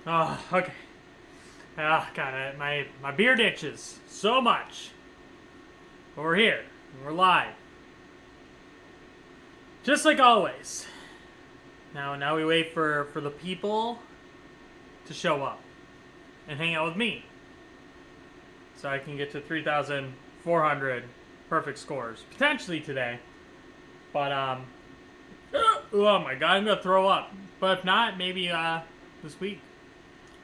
Oh, okay. Oh, God, my beard itches so much. But we're here. We're live. Just like always. Now we wait for the people to show up and hang out with me. So I can get to 3,400 perfect scores. Potentially today. But, oh my God, I'm gonna throw up. But if not, maybe, this week.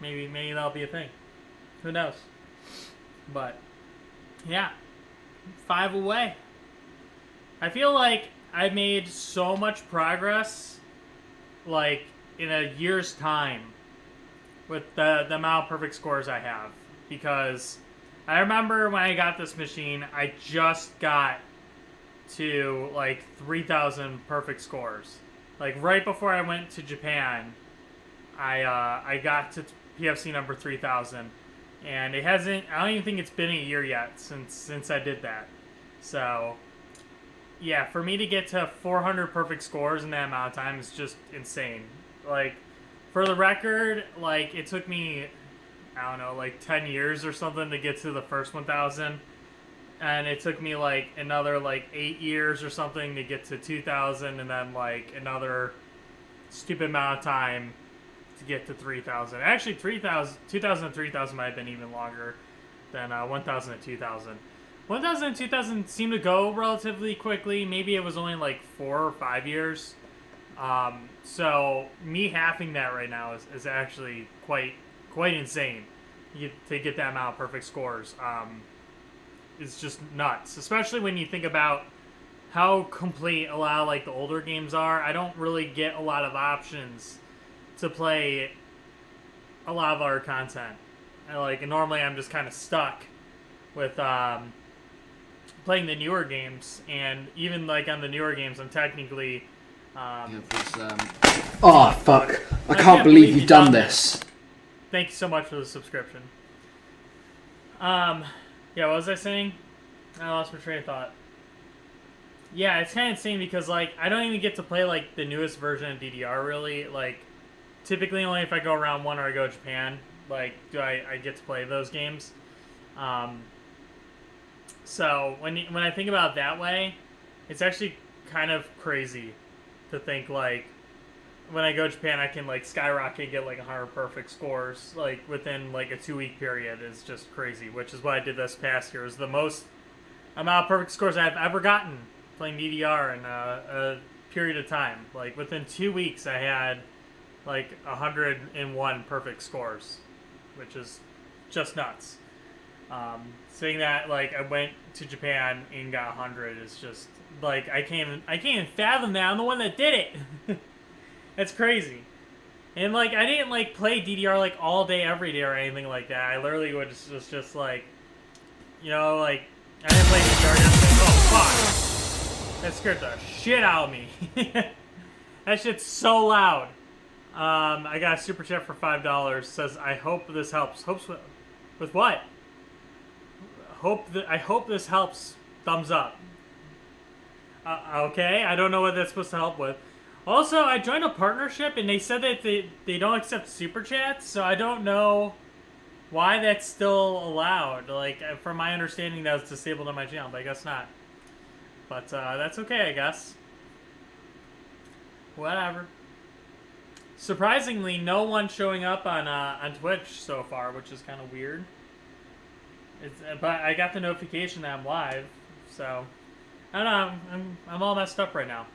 Maybe that'll be a thing. Who knows? But, yeah. 5 away. I feel like I made so much progress, like, in a year's time with the amount of perfect scores I have. Because I remember when I got this machine, I just got to, like, 3,000 perfect scores. Like, right before I went to Japan, I got to PFC number 3,000. And it hasn't, I don't even think it's been a year yet since I did that. So, yeah, for me to get to 400 perfect scores in that amount of time is just insane. Like, for the record, like, it took me, I don't know, like 10 years or something to get to the first 1,000. And it took me, like, another, like, 8 years or something to get to 2,000. And then, like, another stupid amount of time to get to 3,000. Actually, 2,000 and 3,000 might have been even longer than 1,000 and 2,000. 1,000 and 2,000 seemed to go relatively quickly. Maybe it was only like 4 or 5 years. So me halving that right now is actually quite insane. To get that amount of perfect scores is just nuts. Especially when you think about how complete a lot of like the older games are. I don't really get a lot of options to play a lot of our content. And normally I'm just kind of stuck with playing the newer games, and even like on the newer games, I'm technically. Oh fuck! I can't believe you've done this. Thank you so much for the subscription. Yeah, what was I saying? I lost my train of thought. Yeah, it's kind of insane because like I don't even get to play like the newest version of DDR really. Like typically only if I go around one or I go to Japan, like do I get to play those games. So when I think about it that way, it's actually kind of crazy to think like when I go to Japan I can like skyrocket and get like 100 perfect scores like within like a 2-week period is just crazy, which is what I did this past year. It was the most amount of perfect scores I've ever gotten playing DDR in a period of time. Like within 2 weeks I had like 101 perfect scores, which is just nuts. Saying that like I went to Japan and got 100 is just like I can't even fathom that. I'm the one that did it. That's crazy. And like I didn't like play DDR like all day every day or anything like that. I literally was just like, you know, like I didn't play DDR yesterday. Oh fuck! That scared the shit out of me. That shit's so loud. I got a super chat for $5. Says I hope this helps. Hopes with what? I hope this helps. Thumbs up. Okay, I don't know what that's supposed to help with. Also, I joined a partnership and they said that they don't accept super chats, so I don't know why that's still allowed. Like, from my understanding, that was disabled on my channel, but I guess not. But that's okay, I guess. Whatever. Surprisingly, no one showing up on Twitch so far, which is kind of weird. But I got the notification that I'm live, so I don't know. I'm all messed up right now.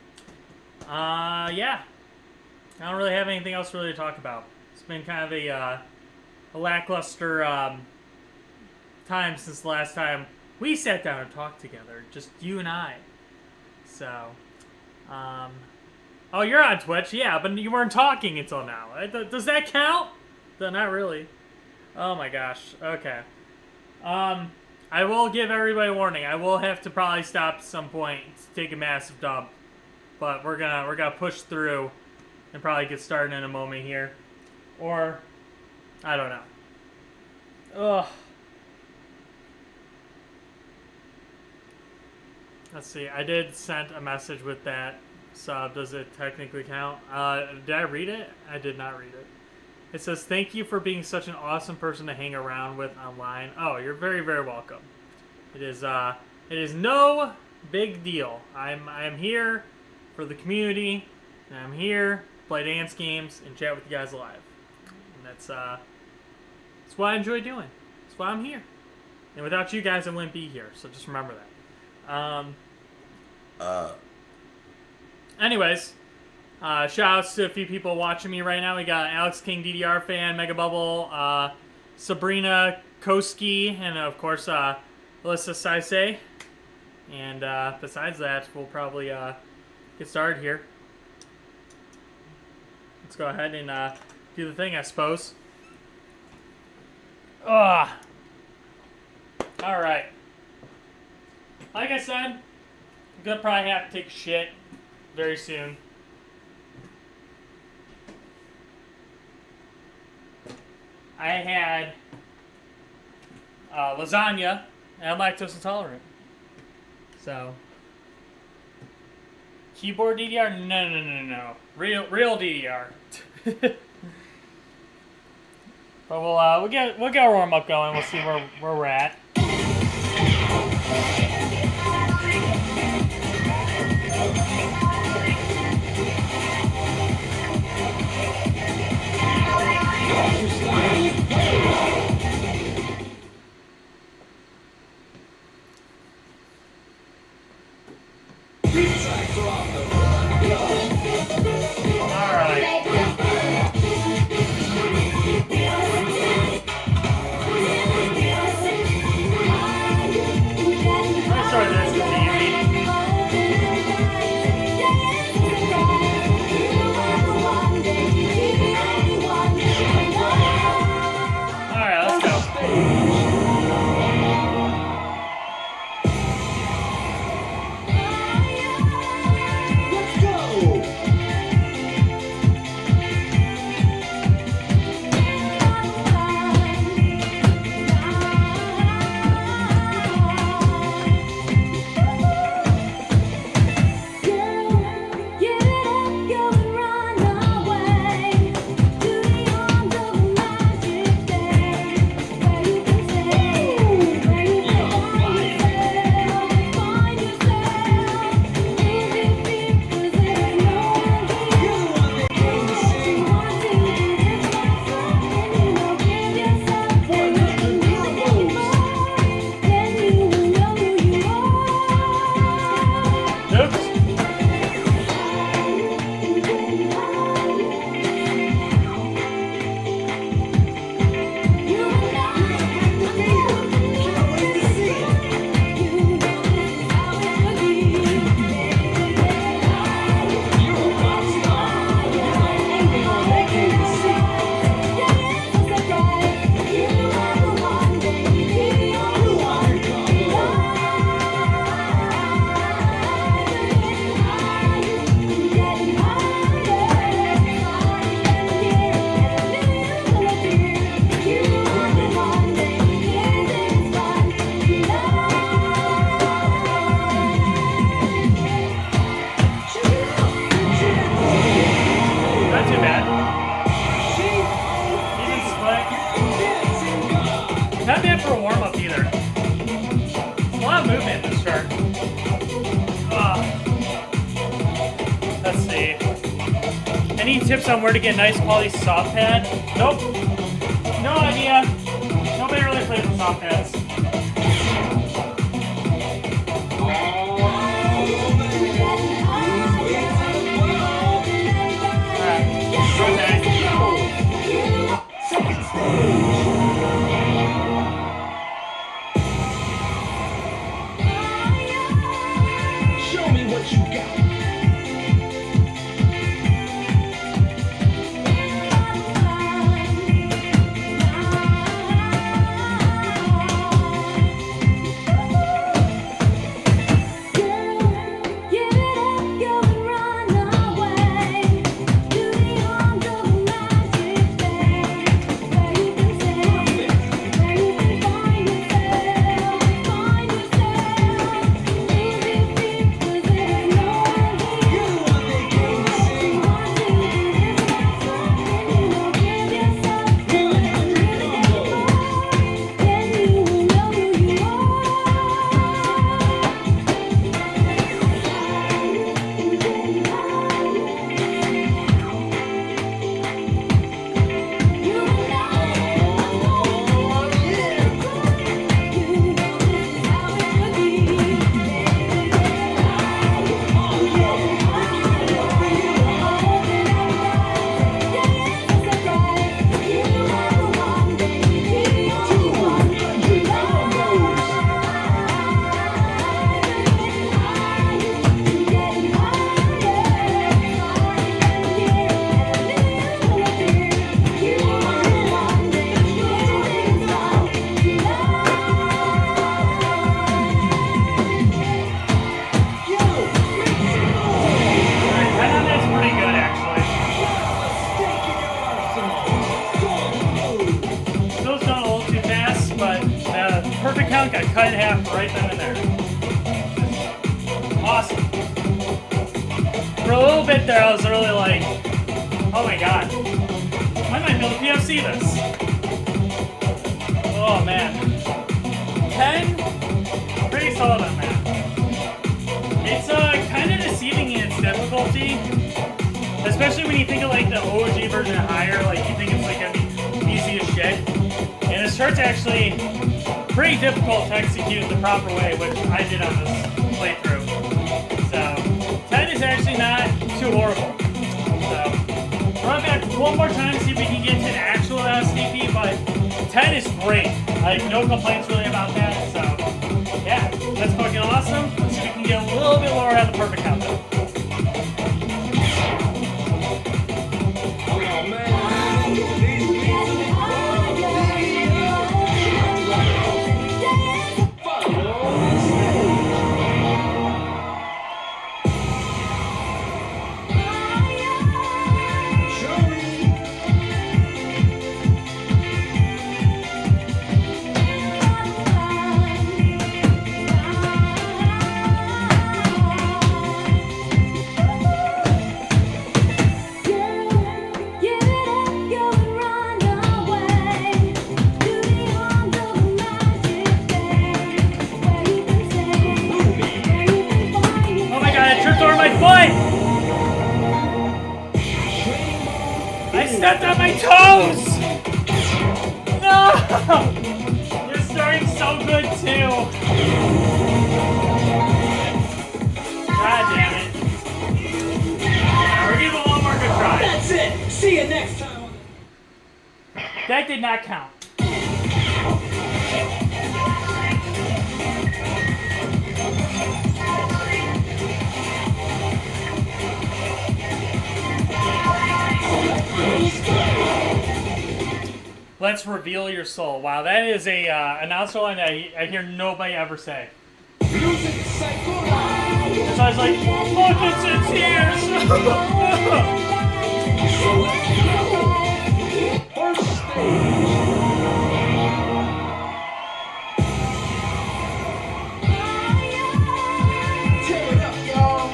Yeah, I don't really have anything else really to talk about. It's been kind of a lackluster time since the last time we sat down and talked together, just you and I. So, oh, you're on Twitch, yeah, but you weren't talking until now. Does that count? No, not really. Oh my gosh. Okay. I will give everybody a warning. I will have to probably stop at some point to take a massive dump. But we're gonna push through and probably get started in a moment here. Or I don't know. Ugh. Let's see. I did send a message with that sub. Does it technically count? Did I read it? I did not read it. It says, thank you for being such an awesome person to hang around with online. Oh, you're very, very welcome. It is no big deal. I am here for the community, and I'm here to play dance games and chat with you guys live. And that's what I enjoy doing. That's why I'm here. And without you guys, I wouldn't be here. So just remember that. Anyways, shout outs to a few people watching me right now. We got Alex King, DDR fan, Mega Bubble, Sabrina Koski, and of course Alyssa Saisei. And besides that, we'll probably get started here. Let's go ahead and do the thing, I suppose. Ugh. Alright. Like I said, I'm gonna probably have to take a shit very soon. I had lasagna, and I'm lactose intolerant. So, keyboard DDR? No. Real DDR. But we'll get our warm up going. We'll see where we're at. Any tips on where to get nice quality soft pad? Nope. No idea. Nobody really plays with soft pads. Show me what you got. perfect count got cut in half right then and there. Awesome. For a little bit there, I was really like, oh my god, I might be able to PFC this. Oh man. 10, pretty solid on that. It's kind of deceiving in its difficulty, especially when you think of like the OG version higher, like you think it's like gonna be easy as shit. And it starts actually pretty difficult to execute the proper way, which I did on this playthrough. So 10 is actually not too horrible. So run back one more time to see if we can get to an actual STP, but 10 is great. Like no complaints really about that. So yeah, that's fucking awesome. Let's see if we can get a little bit lower on the perfect count though. Stepped on my toes! No! You're starting so good too. God damn it. We're giving one more good try. That's it. See you next time. That did not count. Let's reveal your soul. Wow, that is a announcer line that I hear nobody ever say. So I was like, look, it's in tears. First stage. Tear it up, y'all.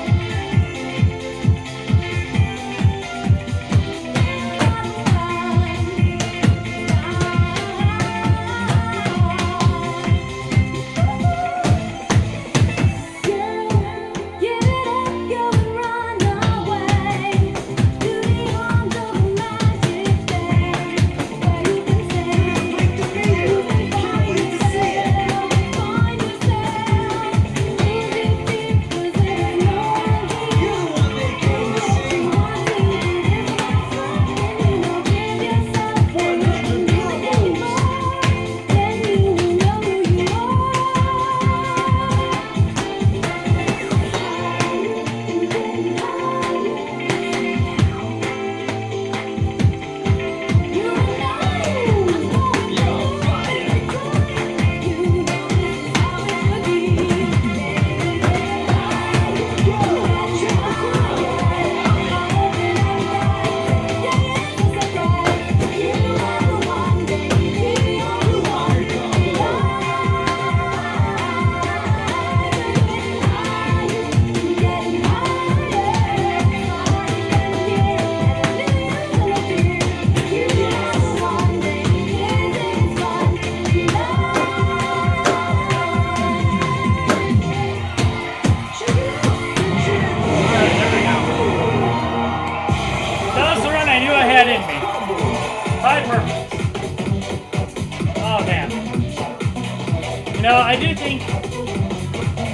I do think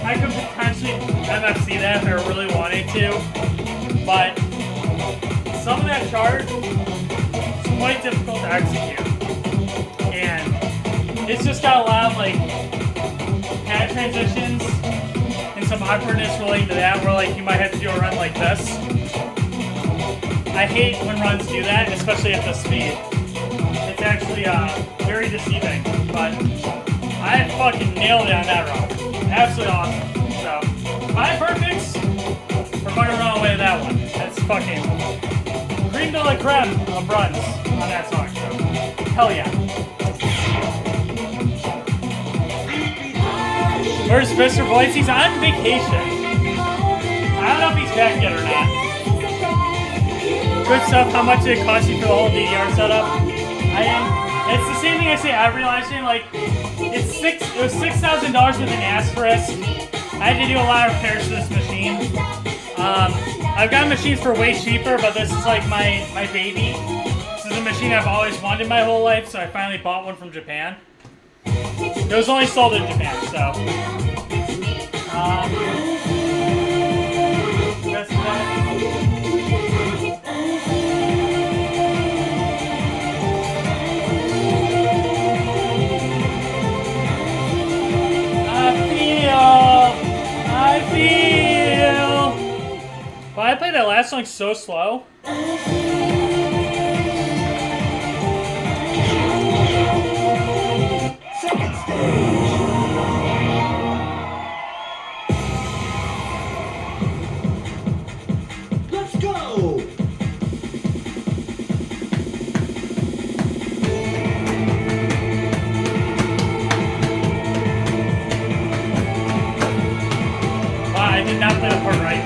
I could potentially MFC that if I really wanted to, but some of that chart is quite difficult to execute, and it's just got a lot of like pad transitions and some awkwardness related to that, where like you might have to do a run like this. I hate when runs do that, especially at this speed. It's actually very deceiving, but I fucking nailed it on that run. Absolutely awesome. So, 5 perfects, we're fucking running away with that one. That's fucking cream de la creme of runs on that song, so hell yeah. Where's Mr. Voice? He's on vacation. I don't know if he's back yet or not. Good stuff. How much did it cost you for the whole DDR setup? It's the same thing I say every live stream. Like, it was $6,000 with an asterisk. I had to do a lot of repairs to this machine. I've got machines for way cheaper, but this is like my baby. This is a machine I've always wanted my whole life, so I finally bought one from Japan. It was only sold in Japan, so. That's that. I feel. Well, I played that last song so slow. Second stage. Let's go. Wow, I did not play the part right.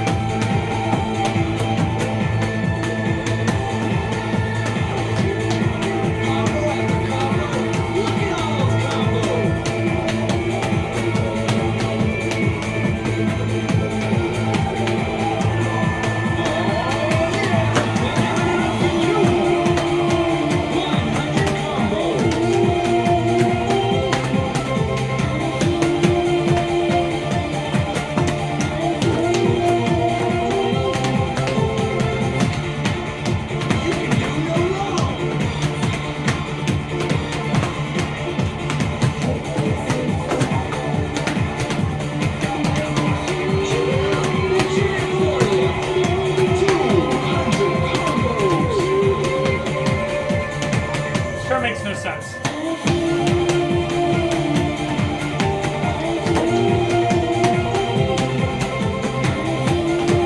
Sure makes no sense.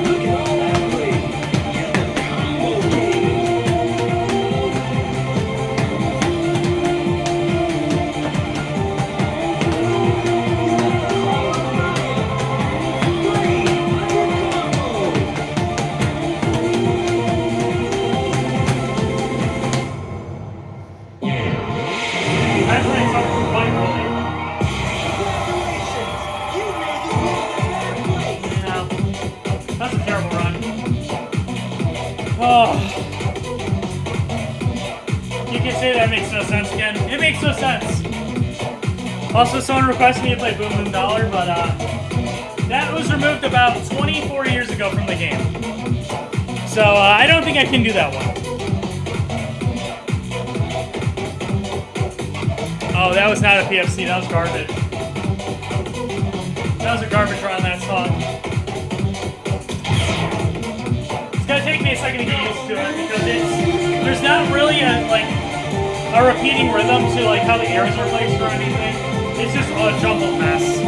Look at all that weight. Get the combo game. That's when it's up to one early. No, that's a terrible run. Oh. You can say that makes no sense again. It makes no sense. Also, someone requested me to play Boom Boom Dollar, but that was removed about 24 years ago from the game. So I don't think I can do that one. Oh, that was not a PFC, that was garbage. That was a garbage run, that song. It's gonna take me a second to get used to it because there's not really a repeating rhythm to like how the airs are placed or anything. It's just a jumbled mess.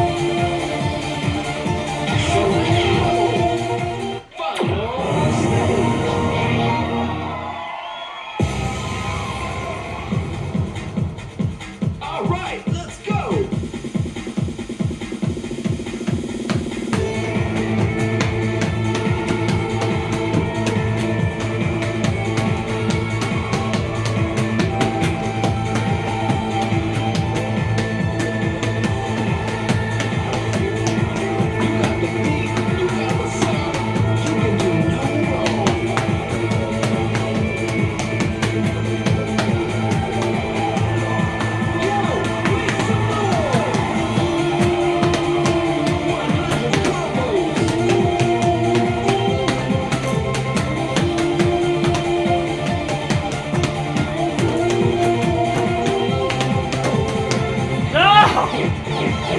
All right, let's go.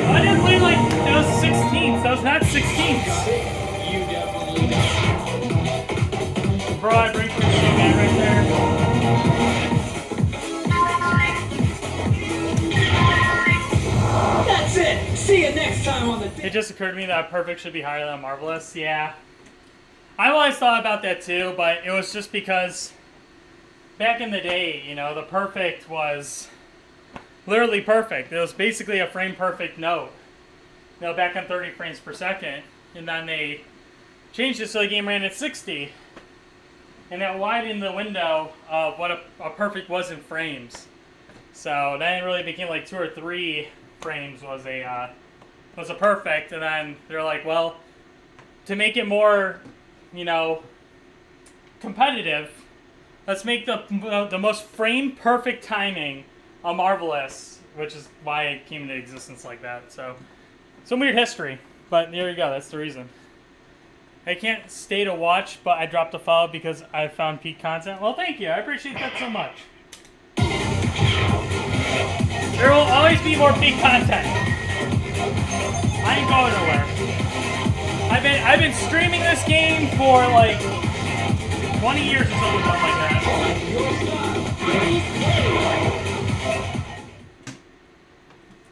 I didn't play like those 16s. Those not 16s. You definitely got Bro, I bring for the man right there. That's it. See you next time on the. It just occurred to me that perfect should be higher than marvelous. Yeah. I always thought about that too, but it was just because back in the day, you know, the perfect was literally perfect. It was basically a frame perfect note. back on 30 frames per second, and then they changed it so the game ran at 60, and that widened the window of what a perfect was in frames. So then it really became like 2 or 3 frames was a perfect, and then they're like, well, to make it more, competitive, let's make the most frame perfect timing a marvelous, which is why it came into existence like that. So some weird history, but there you go. That's the reason. I can't stay to watch, but I dropped a follow because I found peak content. Well, thank you. I appreciate that so much. There will always be more peak content. I ain't going nowhere. I've been streaming this game for like 20 years or something like that.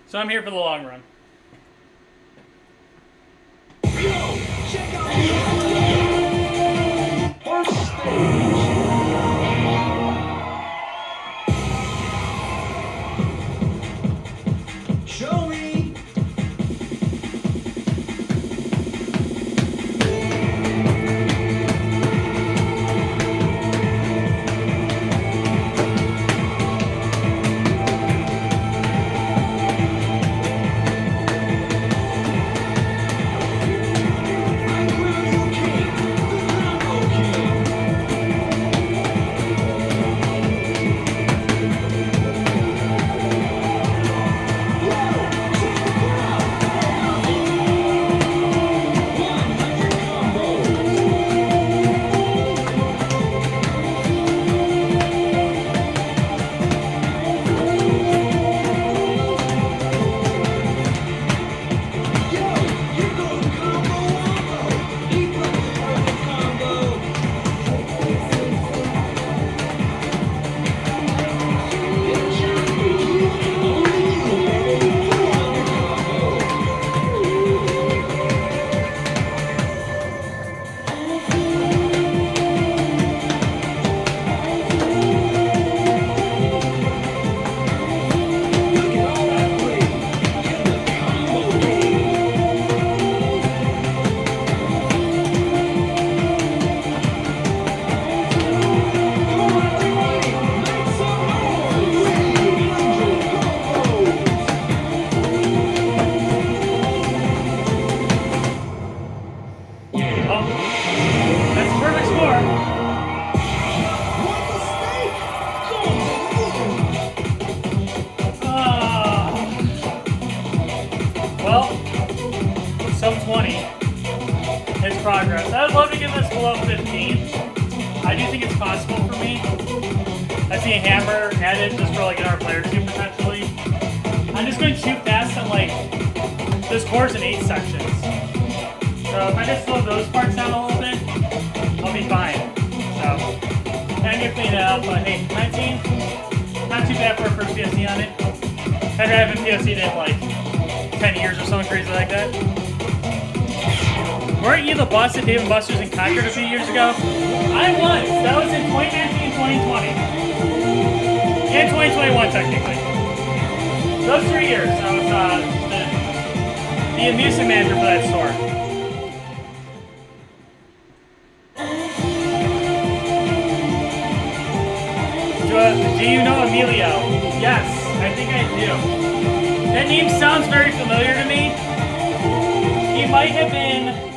So I'm here for the long run. Check out first stage. Show me. Well, sub 20 is progress. I would love to get this below 15. I do think it's possible for me. I see a hammer added just for like an player 2 potentially. I'm just going too fast on like this course in 8 sections. So if I just slow those parts down a little bit, I'll be fine. So I can clean it up, but hey, 19, not too bad for a first PFC on it. I'd have been PFC'd in like 10 years or something crazy like that. Weren't you the boss at Dave & Buster's in Concord a few years ago? I was. That was in 2019 and 2020. And 2021 technically. Those 3 years, I was the amusement manager for that store. Do you know Emilio? Yes, I think I do. That name sounds very familiar to me. He might have been...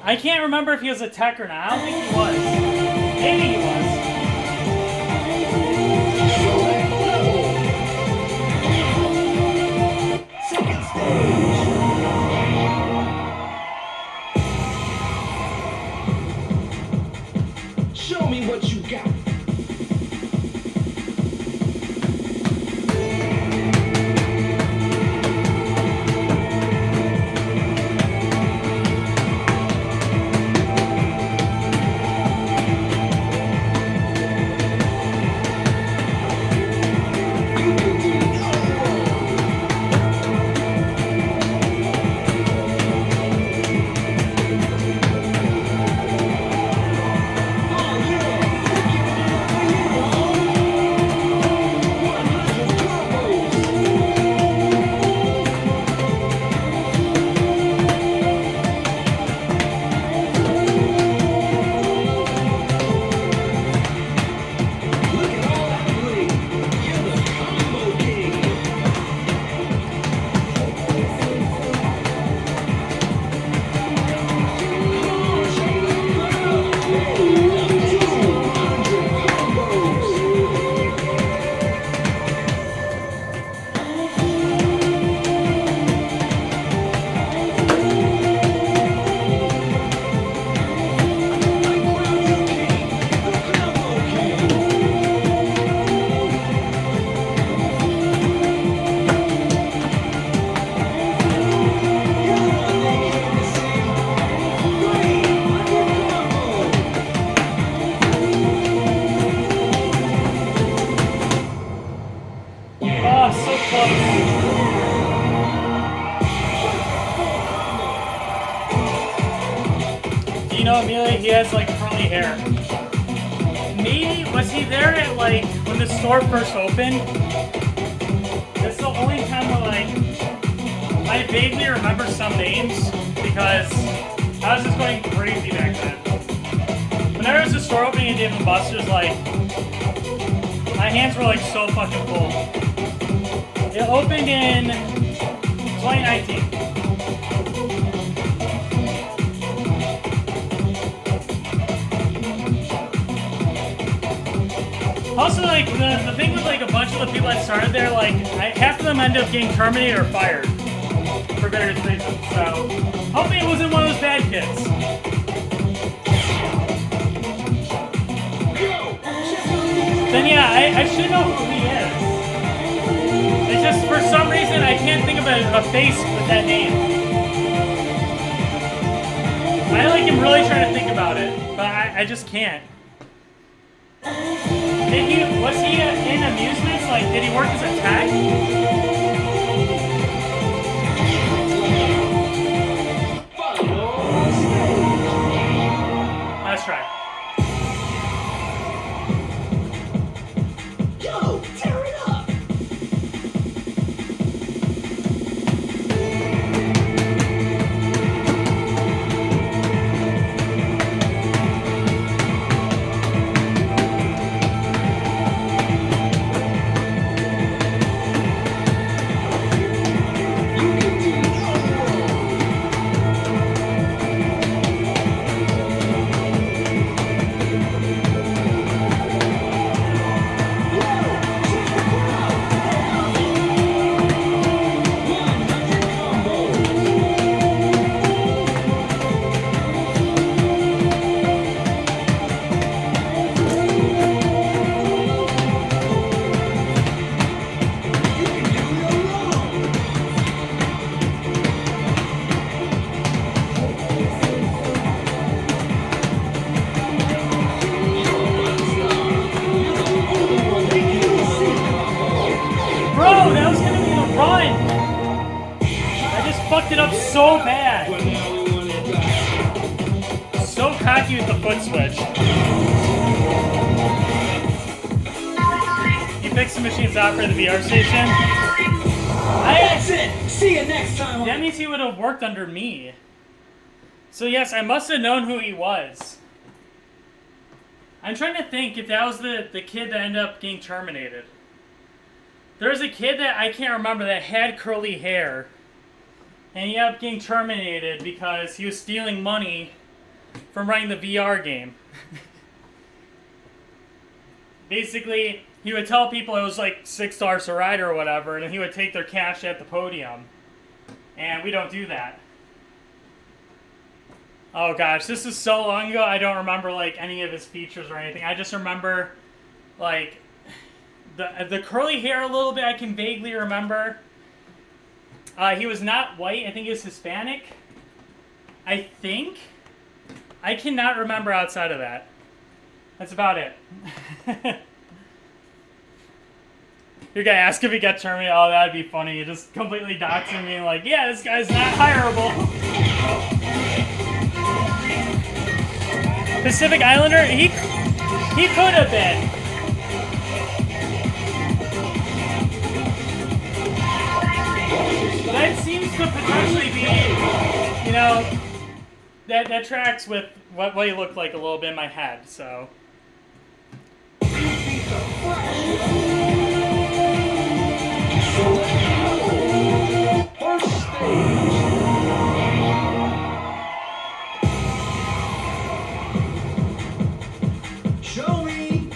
I can't remember if he was a tech or not. I don't think he was. Maybe he was. Second stage. Show me what you got. know Amelia, he has like curly hair. Maybe, was he there at like, when the store first opened? That's the only time where like, I vaguely remember some names because I was just going crazy back then. Whenever there was a store opening at Dave & Buster's, like, my hands were like so fucking full. It opened in 2019. Also, like, the thing with, like, a bunch of the people that started there, like, half of them ended up getting terminated or fired for various reasons, so hopefully it wasn't one of those bad kids. Then, yeah, I should know who he is. It's just, for some reason, I can't think of a face with that name. I, like, am really trying to think about it, but I just can't. Was he in amusements? Like, did he work as a tech? Let's try. Yo, tear it up! Fucked it up so bad. So cocky with the foot switch. You fixed the machine's out for the VR station. That's it! See you next time! That means he would have worked under me. So yes, I must have known who he was. I'm trying to think if that was the kid that ended up getting terminated. There was a kid that I can't remember that had curly hair. And he ended up getting terminated because he was stealing money from running the VR game. Basically, he would tell people it was like $6 a ride or whatever, and then he would take their cash at the podium. And we don't do that. Oh gosh, this is so long ago, I don't remember like any of his features or anything. I just remember like the curly hair a little bit I can vaguely remember. He was not white. I think he was Hispanic. I think. I cannot remember outside of that. That's about it. You're gonna ask if he got terminated. Oh, that'd be funny. You just completely doxing me and like, yeah, this guy's not hireable. Pacific Islander? He could have been. That seems to potentially be, you know, that tracks with what he looked like a little bit in my head, so. First stage. Show me.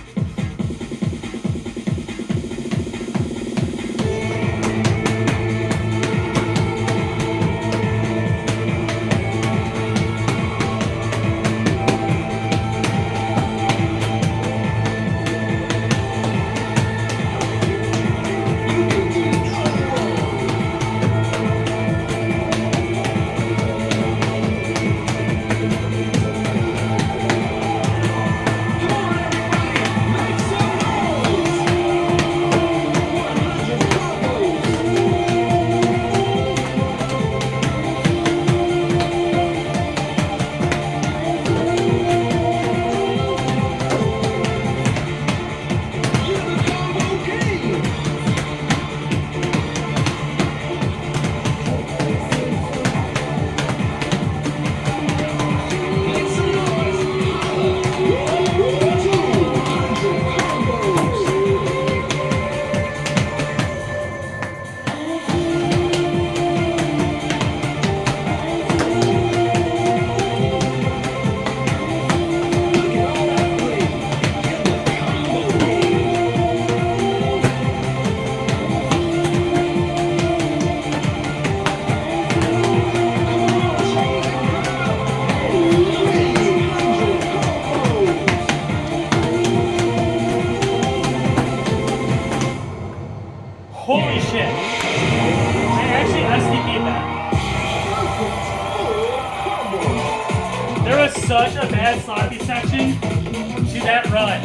such a bad sloppy section to that run.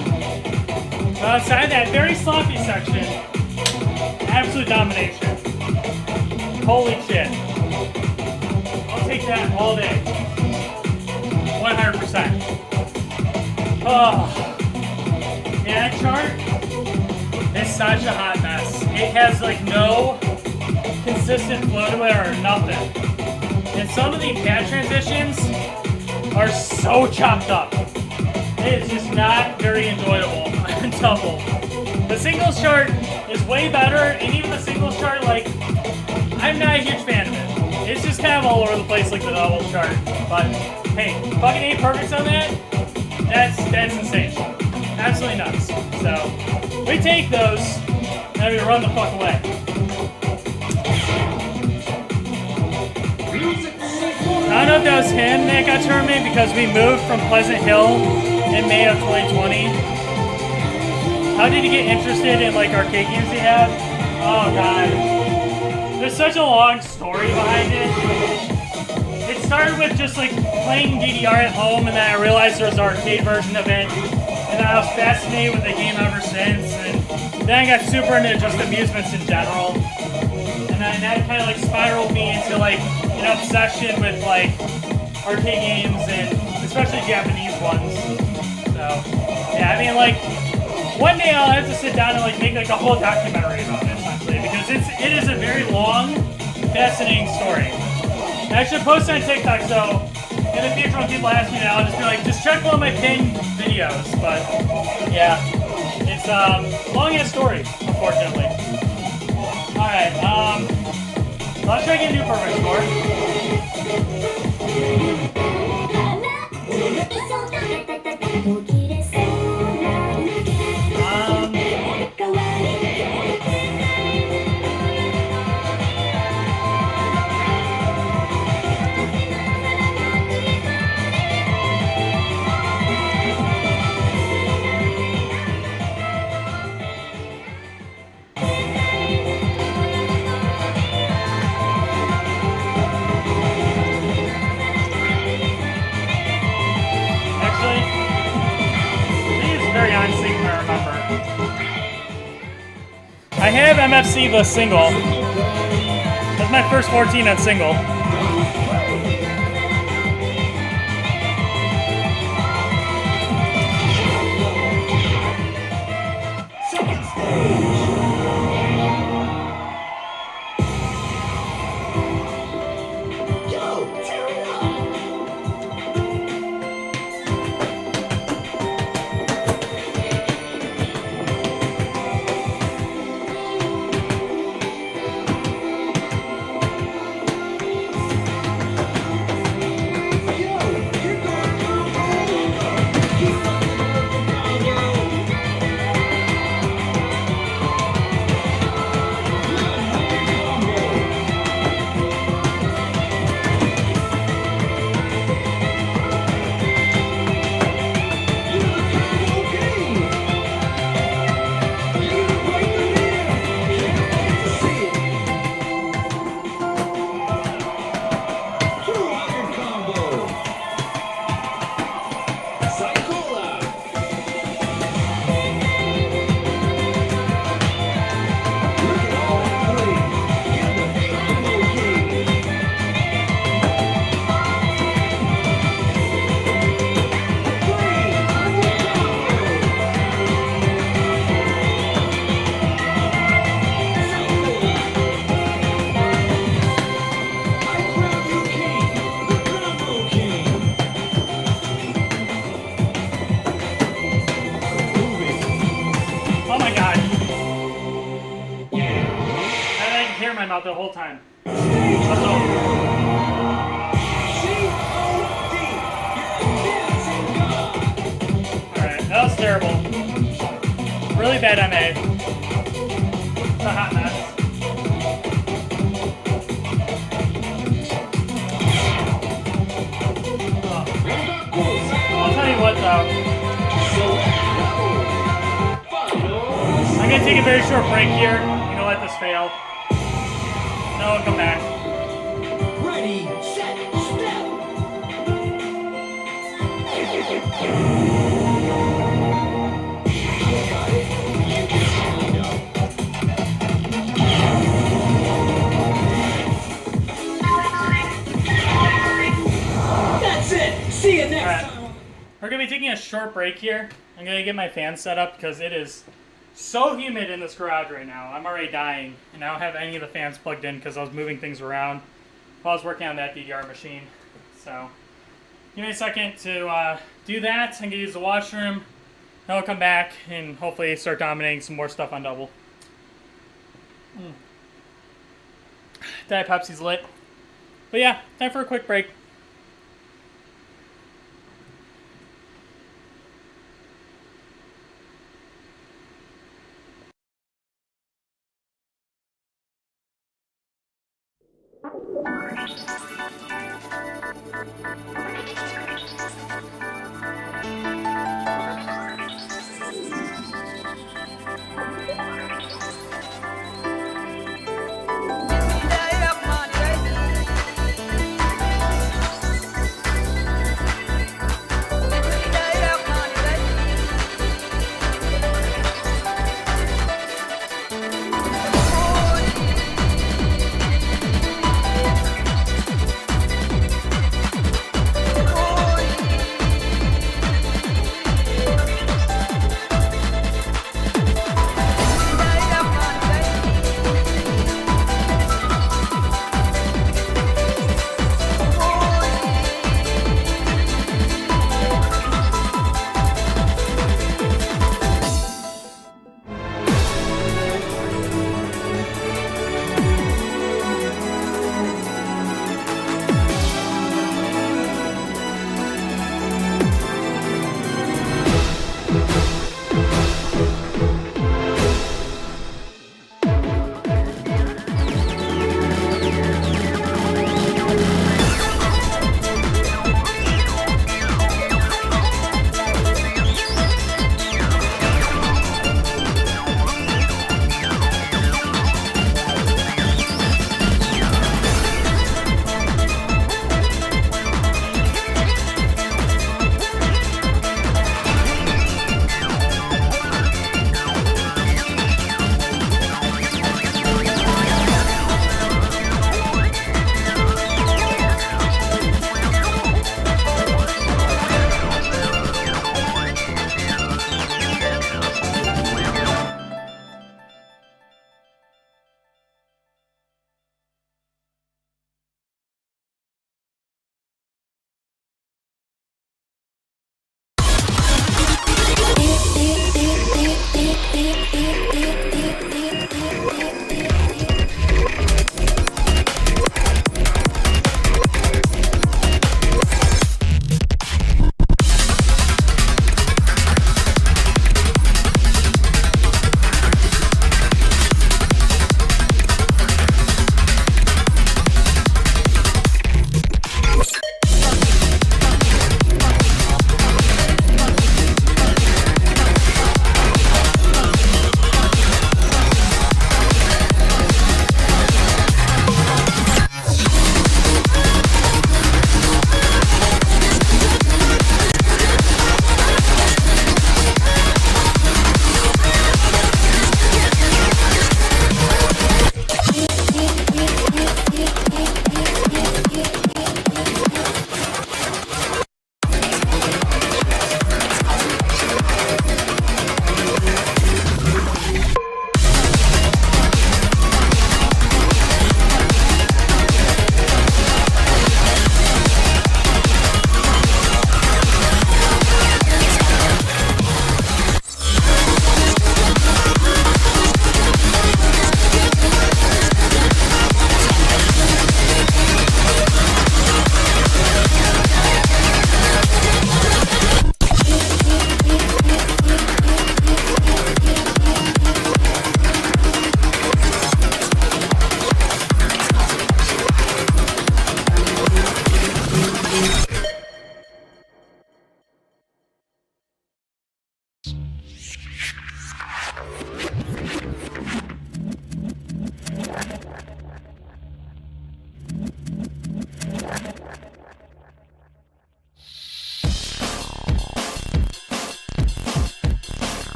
But outside that very sloppy section, absolute domination. Holy shit. I'll take that all day. 100%. Oh. Yeah, that chart is such a hot mess. It has like no consistent flow to it or nothing. And some of the pad transitions are so chopped up. It is just not very enjoyable on double. The singles chart is way better, and even the singles chart, like, I'm not a huge fan of it. It's just kind of all over the place like the doubles chart. But hey, fucking 8 perfects on that, that's insane. Absolutely nuts. So we take those and we run the fuck away. I don't know if that was him that got tournament because we moved from Pleasant Hill in May of 2020. How did you get interested in like arcade games you have? Oh god. There's such a long story behind it. It started with just like playing DDR at home, and then I realized there was an arcade version of it. And then I was fascinated with the game ever since. And then I got super into just amusements in general. And then that kind of like spiraled me into like an obsession with like arcade games, and especially Japanese ones. So yeah, I mean like one day I'll have to sit down and like make like a whole documentary about it essentially, because it is a very long, fascinating story. And I should post it on TikTok, so in the future when people ask me that, I'll just be like, just check one of my pinned videos. But yeah, it's long ass story, unfortunately. Alright, let's try to get a new perfect score. I have MFC the single. That's my first 14 on single. The whole time. Alright, that was terrible. Really bad MA. It's a hot mess. I'll tell you what though. I'm gonna take a very short break here. I'm gonna let this fail. No, I'll come back. Ready, set, step. We're going to be taking a short break here. I'm going to get my fan set up because it is so humid in this garage right now. I'm already dying, and I don't have any of the fans plugged in because I was moving things around while I was working on that DDR machine. So, give me a second to do that. I'm going to use the washroom. Then I'll come back and hopefully start dominating some more stuff on double. Diet Pepsi's lit. But yeah, time for a quick break.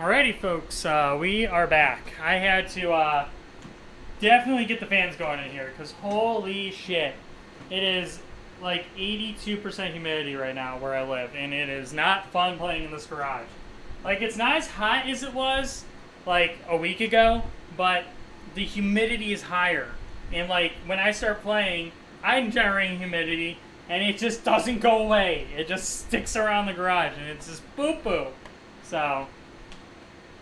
Alrighty, folks, we are back. I had to definitely get the fans going in here because holy shit, it is like 82% humidity right now where I live, and it is not fun playing in this garage. Like, it's not as hot as it was like a week ago, but the humidity is higher. And like when I start playing, I'm generating humidity, and it just doesn't go away. It just sticks around the garage, and it's just boo-boo. So,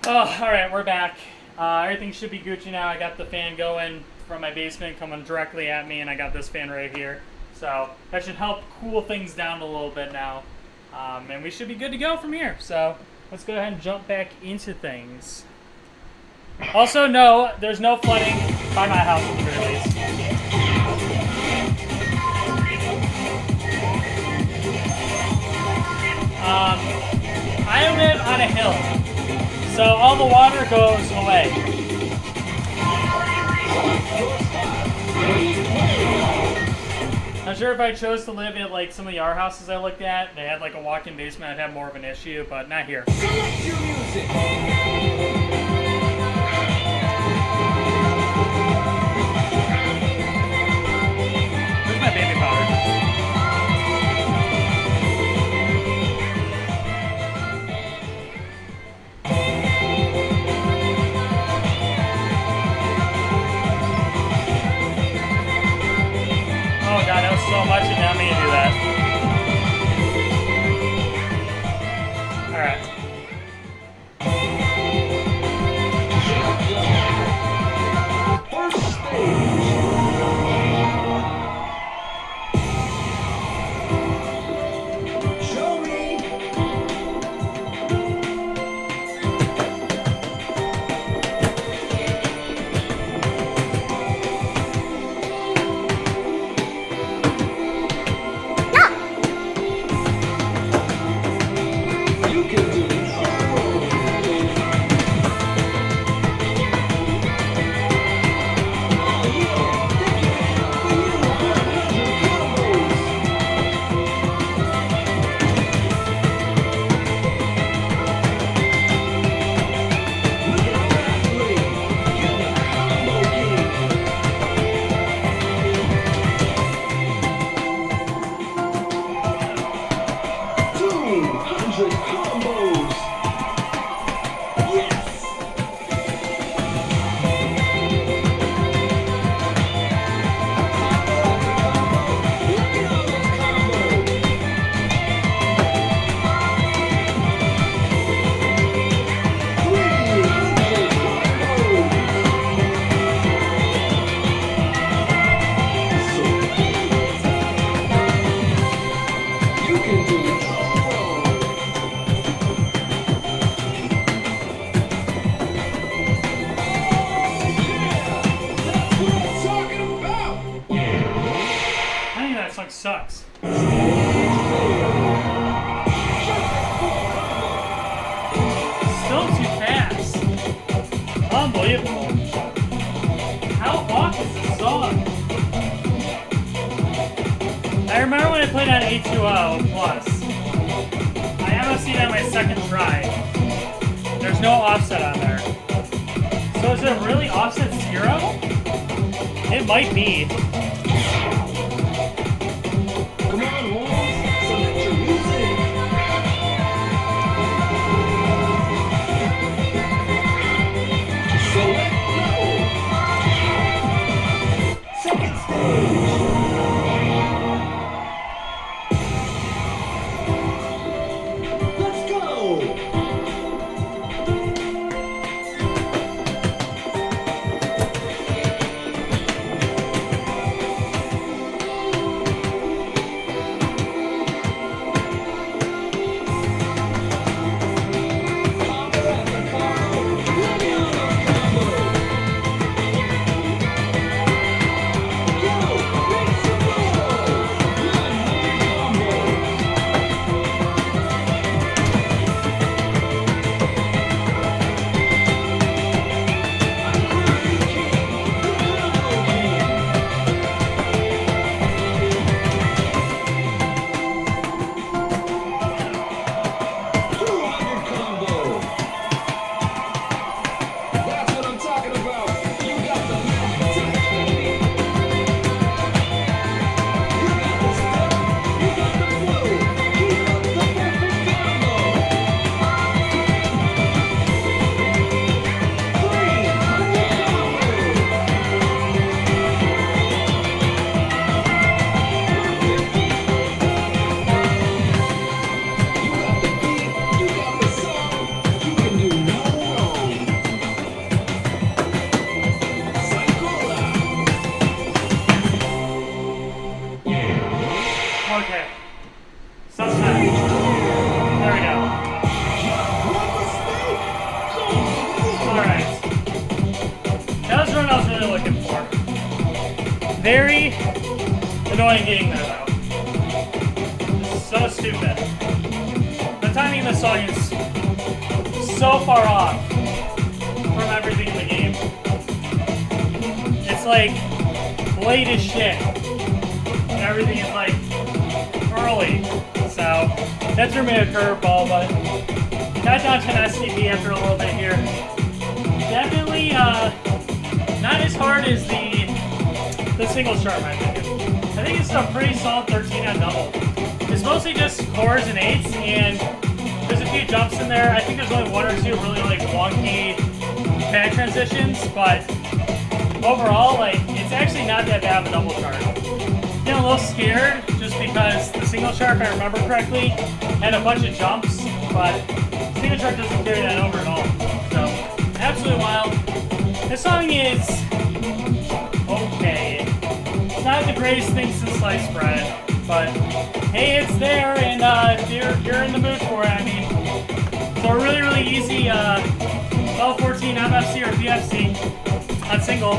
oh, alright, we're back. Everything should be Gucci now. I got the fan going from my basement coming directly at me, and I got this fan right here. So, that should help cool things down a little bit now. And we should be good to go from here. So, let's go ahead and jump back into things. Also, no, there's no flooding by my house at the very least. I live on a hill, so all the water goes away. I'm sure if I chose to live at like some of the R houses I looked at, they had like a walk-in basement, I'd have more of an issue, but not here. Select your music. Where's my baby powder? Oh god, that was so much, and now me to do that. Alright. First stage. Show me. You can do it. Combos. Yes. Look at all those combos. 300 combos. So you can do it all. I think that song sucks. Still too fast. Unbelievable. How off is this song? I remember when I played on A2O Plus. I almost seen it on my second try. There's no offset on there. So is it really offset 0? It might be. Come on, Holmes. Select your music. Select level. Second stage. Let's go. Sometime. There we go. Alright. That was the run I was really looking for. Very annoying getting that out. This is so stupid. The timing of the song is so far off from everything in the game. It's like late as shit. And everything is like early. So that threw me a curveball, but got down to an STP after a little bit here. Definitely not as hard as the single chart, in my opinion. I think it's a pretty solid 13 on double. It's mostly just chords and eights, and there's a few jumps in there. I think there's only one or two really like wonky pad transitions, but overall, like, it's actually not that bad of a double chart. Getting a little scared just because the single chart, if I remember correctly, had a bunch of jumps, but single chart doesn't carry that over at all. So, absolutely wild. This song is okay. It's not the greatest thing since sliced bread, but hey, it's there, and if you're in the mood for it, I mean, so a really, really easy L14 MFC or PFC on single.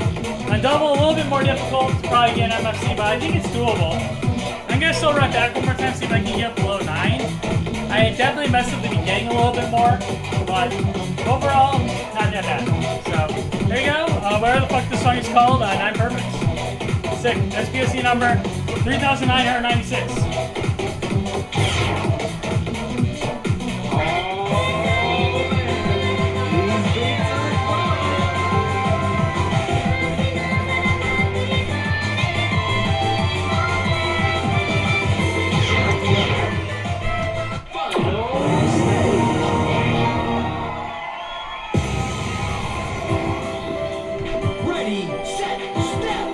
On double, a little bit more difficult to probably get an MFC, but I think it's doable. I'm going to still run back one more time, see if I can get below 9. I definitely messed up the beginning a little bit more, but overall, not that bad. So, there you go. Whatever the fuck this song is called, 9 Perfects. Sick. That's PFC number 3996. Ready, set, step.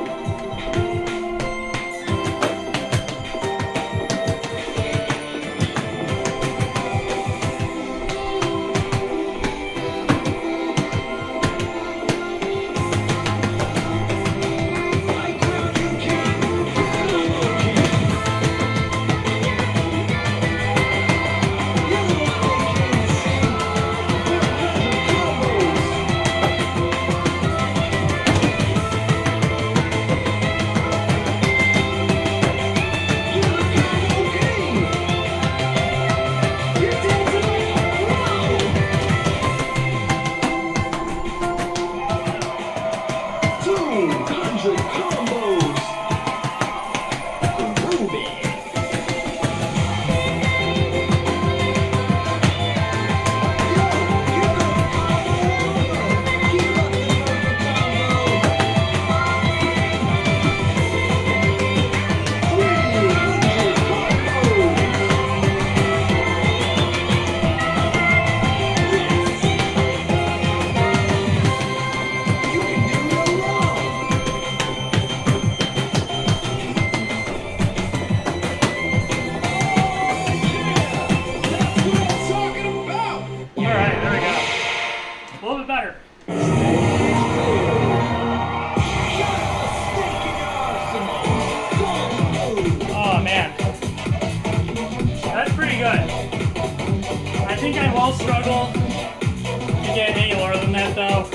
think I will struggle to get any lower than that, though.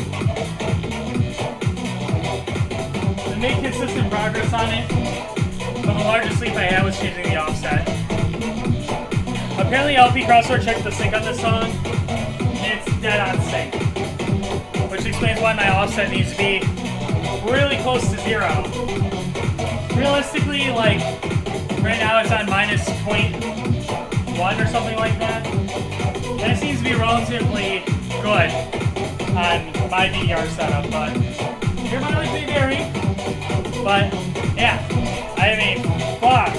I made consistent progress on it, but the largest leap I had was changing the offset. Apparently LP Crossword checked the sync on this song, and it's dead on sync, which explains why my offset needs to be really close to 0. Realistically, like, right now it's on minus 0.1 or something like that. That seems to be relatively good on my DDR setup, but your mileage may vary. But yeah, I mean, fuck.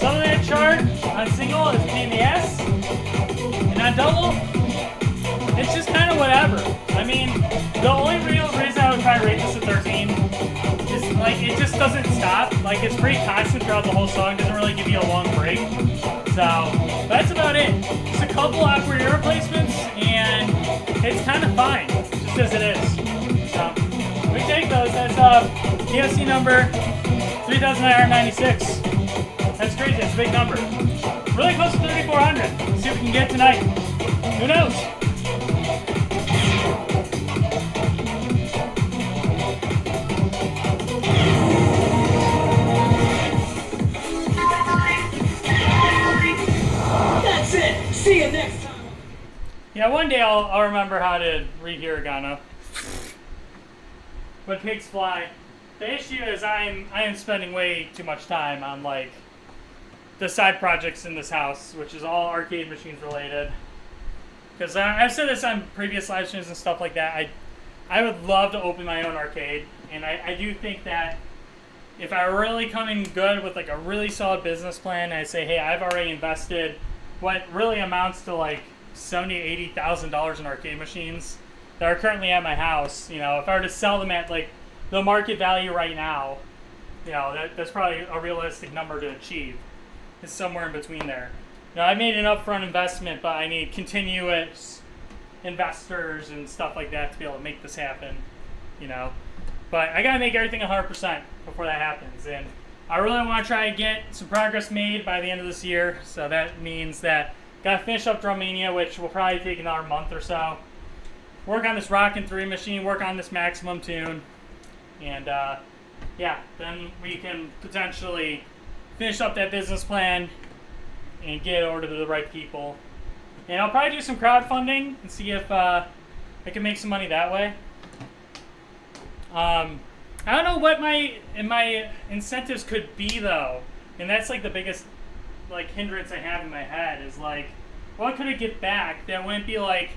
Some of that chart on single is pain in the ass, and on double, it's just kind of whatever. I mean, the only real reason I would probably rate this at 13 is, like, it just doesn't stop. Like, it's pretty constant throughout the whole song. It doesn't really give you a long break. So, that's about it. Just a couple awkward ear replacements, and it's kind of fine, just as it is. So, we take those. That's PFC number 3996. That's crazy. That's a big number. Really close to 3,400. Let's see what we can get tonight. Who knows? That's it. See you next time. Yeah, one day I'll remember how to read hiragana. When pigs fly. The issue is I am spending way too much time on like the side projects in this house, which is all arcade machines related. Because I've said this on previous live streams and stuff like that. I would love to open my own arcade, and I do think that if I were really coming good with like a really solid business plan, I'd say, hey, I've already invested what really amounts to like $70,000 to $80,000 in arcade machines that are currently at my house. You know, if I were to sell them at like the market value right now, you know, that's probably a realistic number to achieve. It's somewhere in between there. You know, I made an upfront investment, but I need continuous investors and stuff like that to be able to make this happen. You know, but I gotta make everything 100% before that happens, and I really want to try and get some progress made by the end of this year. So that means that gotta finish up Drumania, which will probably take another month or so. Work on this Rockin' 3 machine, work on this Maximum Tune, and yeah, then we can potentially finish up that business plan and get it over to the right people. And I'll probably do some crowdfunding and see if I can make some money that way. I don't know what my incentives could be though, and that's like the biggest like hindrance I have in my head is like, what could I get back that wouldn't be like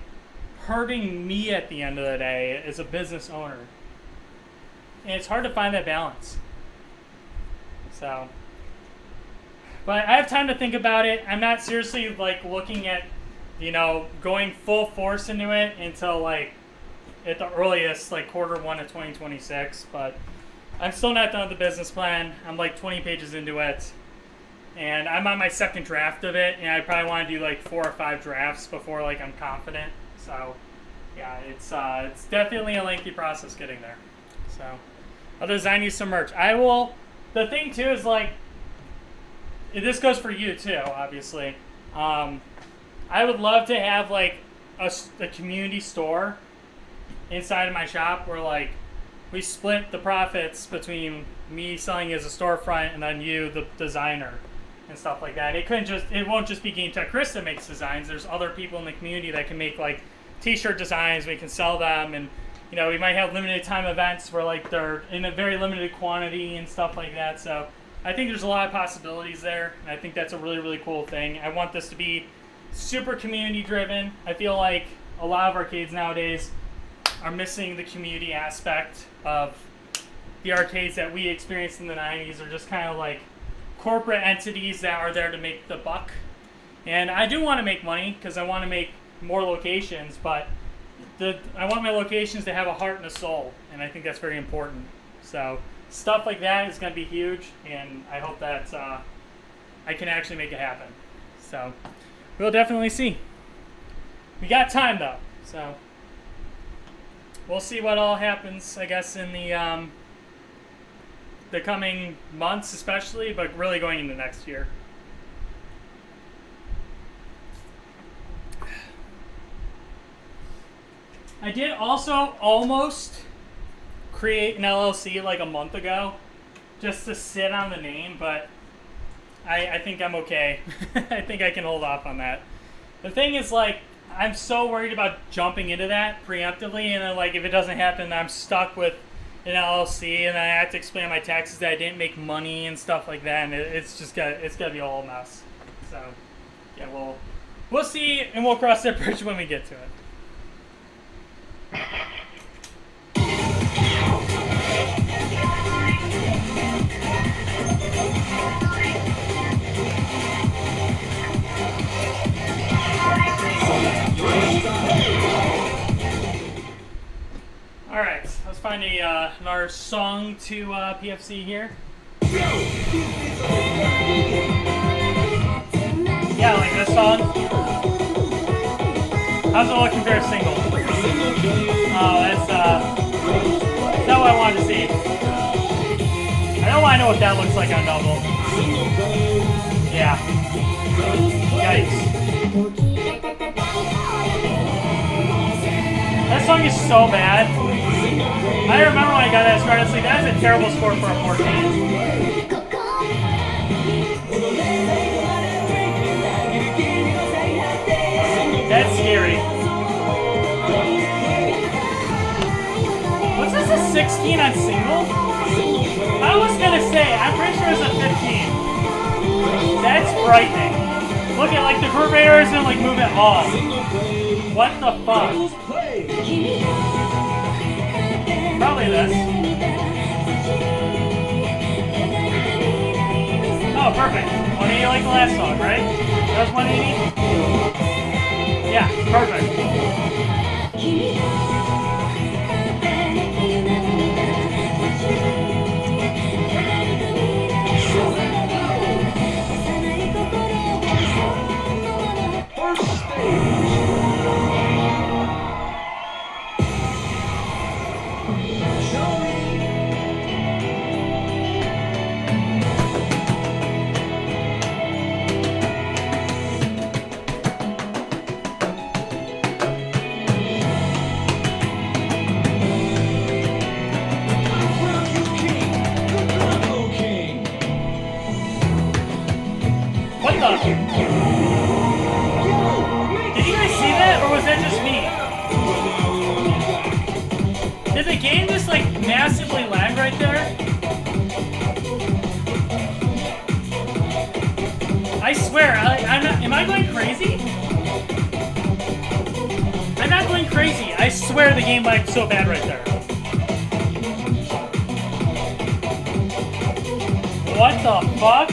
hurting me at the end of the day as a business owner? And it's hard to find that balance. So, but I have time to think about it. I'm not seriously like looking at, you know, going full force into it until like at the earliest, like Q1 of 2026. But I'm still not done with the business plan. I'm like 20 pages into it, and I'm on my second draft of it. And I probably want to do like 4 or 5 drafts before like I'm confident. So, yeah, it's definitely a lengthy process getting there. So, I'll design you some merch. I will. The thing too is like, this goes for you too, obviously. I would love to have like a community store inside of my shop where like we split the profits between me selling as a storefront and then you, the designer, and stuff like that. It won't just be Game Tech Chris that makes designs. There's other people in the community that can make like t-shirt designs. We can sell them, and you know, we might have limited time events where like they're in a very limited quantity and stuff like that. So I think there's a lot of possibilities there, and I think that's a really, really cool thing. I want this to be super community driven. I feel like a lot of arcades nowadays are missing the community aspect of the arcades that we experienced in the 90s. Are just kind of like corporate entities that are there to make the buck. And I do want to make money because I want to make more locations, but I want my locations to have a heart and a soul, and I think that's very important. So stuff like that is going to be huge, and I hope that I can actually make it happen. So we'll definitely see. We got time though, so we'll see what all happens, I guess, in the coming months especially, but really going into next year. I did also almost create an LLC like a month ago just to sit on the name, but I think I'm okay. I think I can hold off on that. The thing is, like, I'm so worried about jumping into that preemptively, and then, like, if it doesn't happen, I'm stuck with an LLC, and then I have to explain my taxes that I didn't make money and stuff like that, and it's gotta be a whole mess. So, yeah, we'll see, and we'll cross that bridge when we get to it. Alright, let's find another song to PFC here. Yeah, like this song. How's it look compared to single? Oh, that's not what I wanted to see. I know what that looks like on double. so bad. I remember when I got that score, honestly, that is a terrible score for a 14. That's scary. Was this a 16 on single? I was gonna say, I'm pretty sure it's a 15. That's frightening. Look at, like, the group radar isn't, like, move at all. What the fuck? Probably this. Oh, perfect. 180 like the last song, right? That was 180? Yeah, perfect. What the? Did you guys see that, or was that just me? Did the game just like massively lag right there? I swear, I'm not. Am I going crazy? I'm not going crazy. I swear the game lagged so bad right there. What the fuck?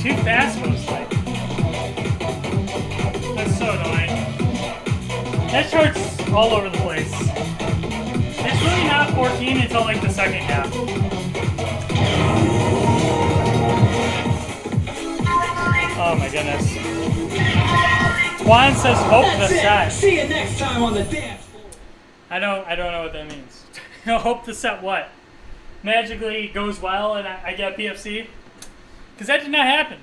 Too fast, most likely. That's so annoying. That short's all over the place. It's really not 14 until like the second half. Oh my goodness. Juan says hope the set. See you next time on the dance floor. I don't know what that means. Hope the set what? Magically goes well and I get PFC? Because that did not happen.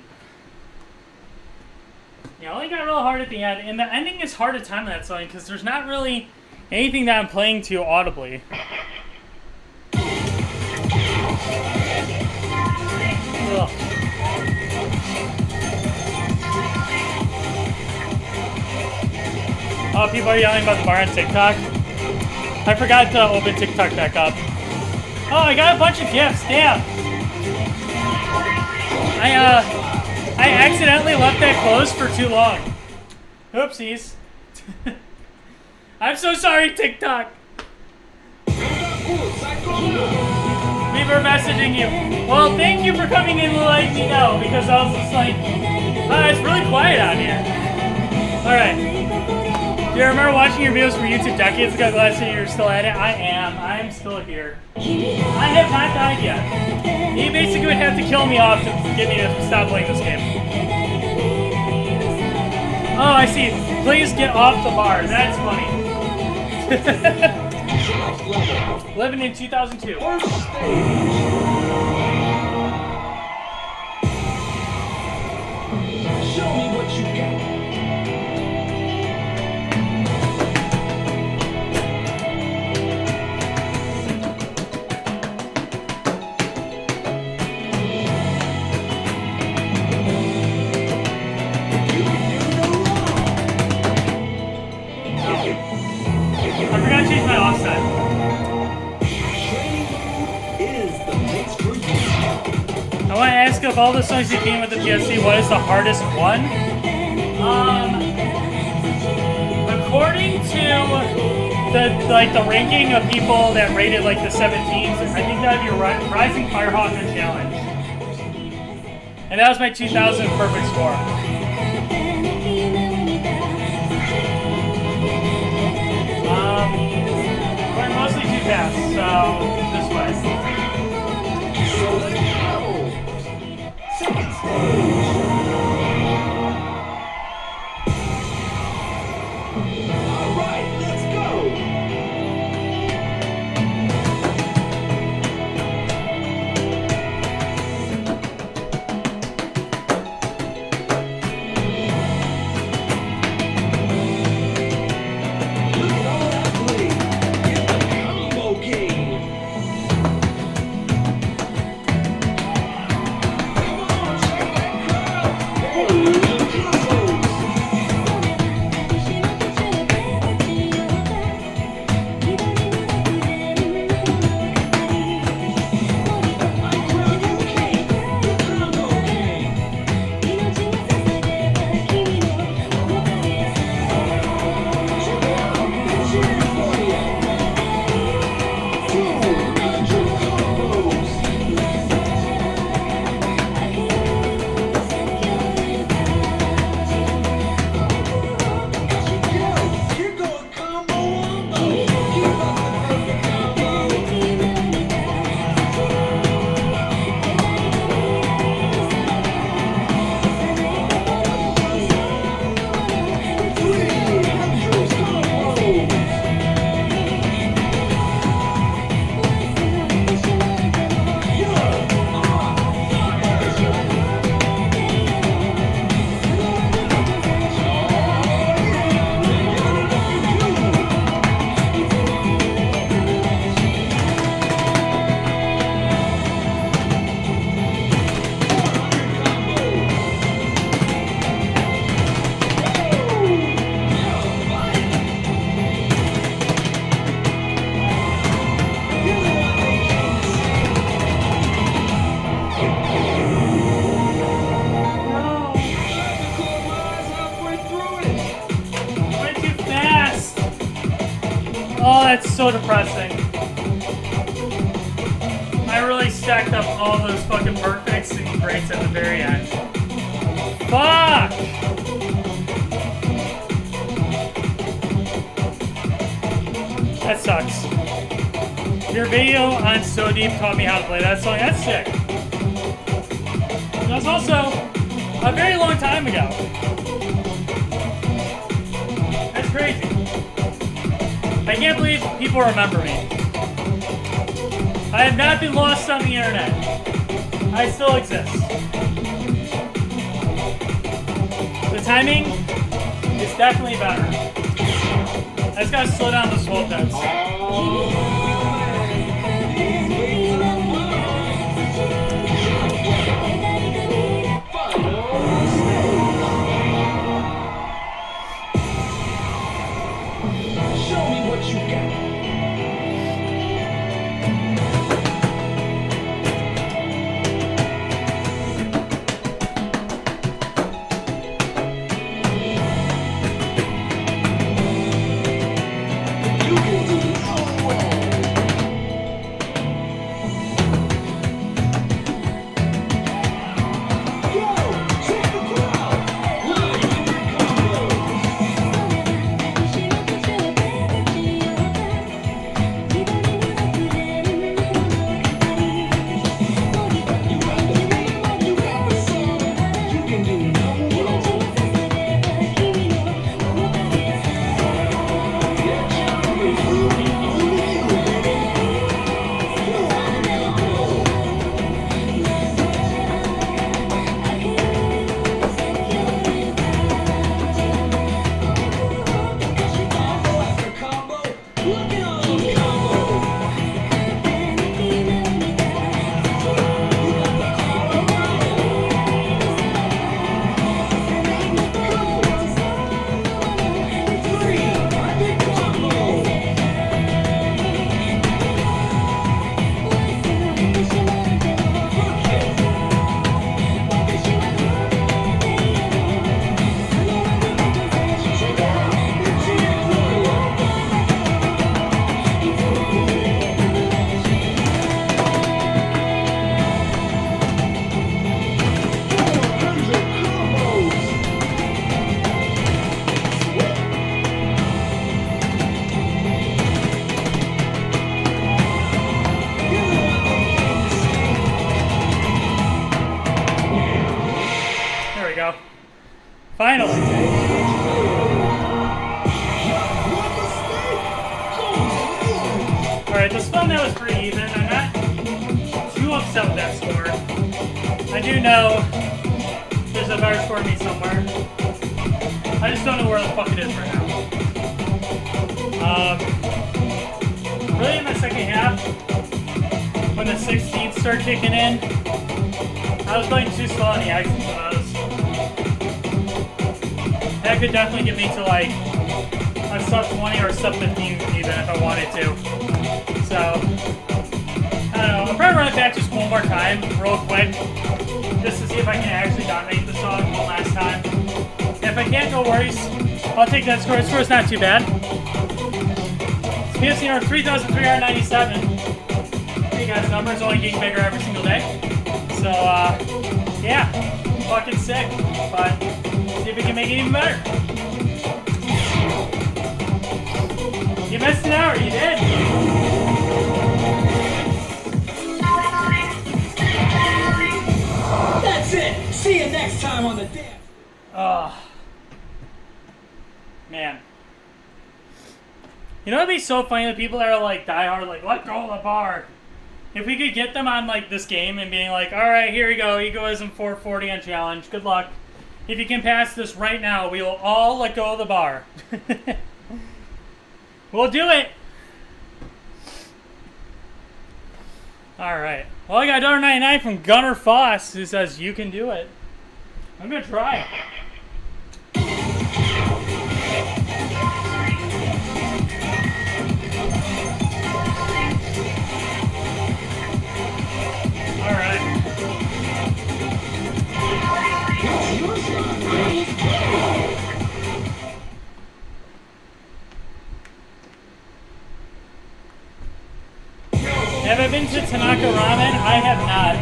Yeah, it only got real hard at the end, and the ending is hard to time that song because there's not really anything that I'm playing to audibly. Ugh. Oh, people are yelling about the bar on TikTok. I forgot to open TikTok back up. Oh, I got a bunch of gifts. Damn. I accidentally left that closed for too long. Oopsies. I'm so sorry, TikTok. We were messaging you. Well, thank you for coming in to let me know because I was just like, it's really quiet out here. Alright. Do you remember watching your videos for YouTube decades ago? Glad to see you're still at it. I am. I'm still here. I have not died yet. He basically would have to kill me off to get me to stop playing this game. Oh, I see. Please get off the bar. That's funny. Living in 2002. Show me what you got. I forgot to change my offset. I want to ask of all the songs you came with the PFC, what is the hardest one? According to the ranking of people that rated like the 17s, I think that'd be Rising Firehawk and Challenge. And that was my 2000 perfect score. We're mostly too fast, so this way. Second stage. All right, let's go. Look at all that play. It's the combo game. Come on, check that crowd. Hey, the combos. My crowd, you came. The combo game. Check it out. They're cheering for you. 2 major combos. Here goes combo wombo. Keep up the perfect combo. 3 major combos. Went too fast. Oh, that's so depressing. I really stacked up all those fucking perfects and greats at the very end. Fuck! Your video on So Deep taught me how to play that song. That's sick. That was also a very long time ago. That's crazy. I can't believe people remember me. I have not been lost on the internet. I still exist. The timing is definitely better. I just gotta slow down the slow notes. Show me what you got. You can do no wrong. Yo, check the crowd. Live in your combos. You got the beat, you got the song. You can do no wrong. Your job is only you, baby. You are the combo. Combo after combo. Look at all those combos. You got the three big combos. Perfect. Check out the combos. There we go. Finally. Alright, the spell now is pretty even. I'm not too upset with that score. I do know there's a better score than me somewhere. I just don't know where the fuck it is right now. Really in the second half, when the 16th start kicking in, I was going too slow on the exits of those. That could definitely get me to like a sub 20 or sub 15 even if I wanted to. So, I don't know. I'll probably run it back just one more time, real quick, just to see if I can actually dominate the song one last time. If I can't, no worries. I'll take that score. The score's not too bad. PFC number 3,397. Hey guys, numbers only getting bigger every single day. So, yeah, fucking sick. But see if we can make it even better. You missed an hour, you did. That's it. See you next time on the dance. Man. You know what'd be so funny? The people that are like diehard, like, let go of the bar. If we could get them on like this game and being like, alright, here we go, egoism 440 on challenge, good luck. If you can pass this right now, we will all let go of the bar. We'll do it. Alright. Well, I got $1.99 from Gunnar Foss who says you can do it. I'm gonna try. Alright. Have I been to Tanaka Ramen? I have not.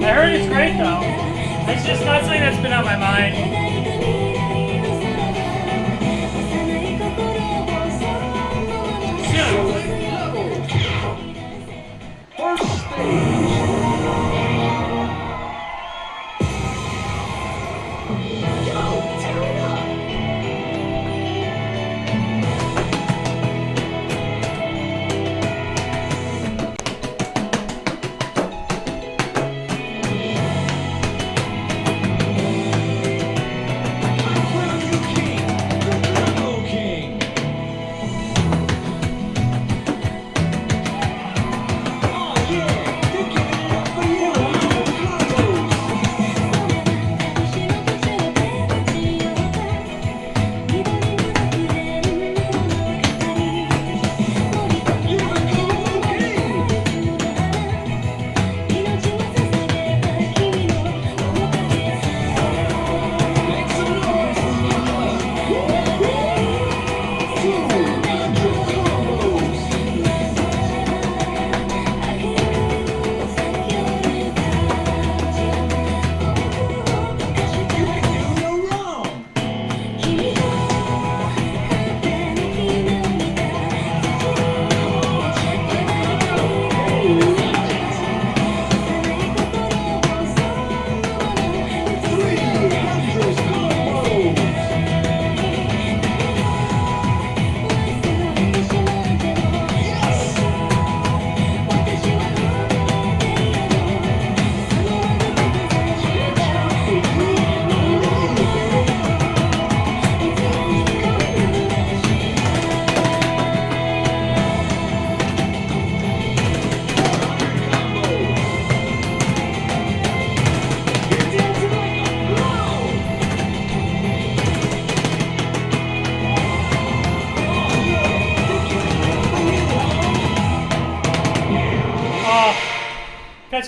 I heard it's great though. It's just not something that's been on my mind. Soon.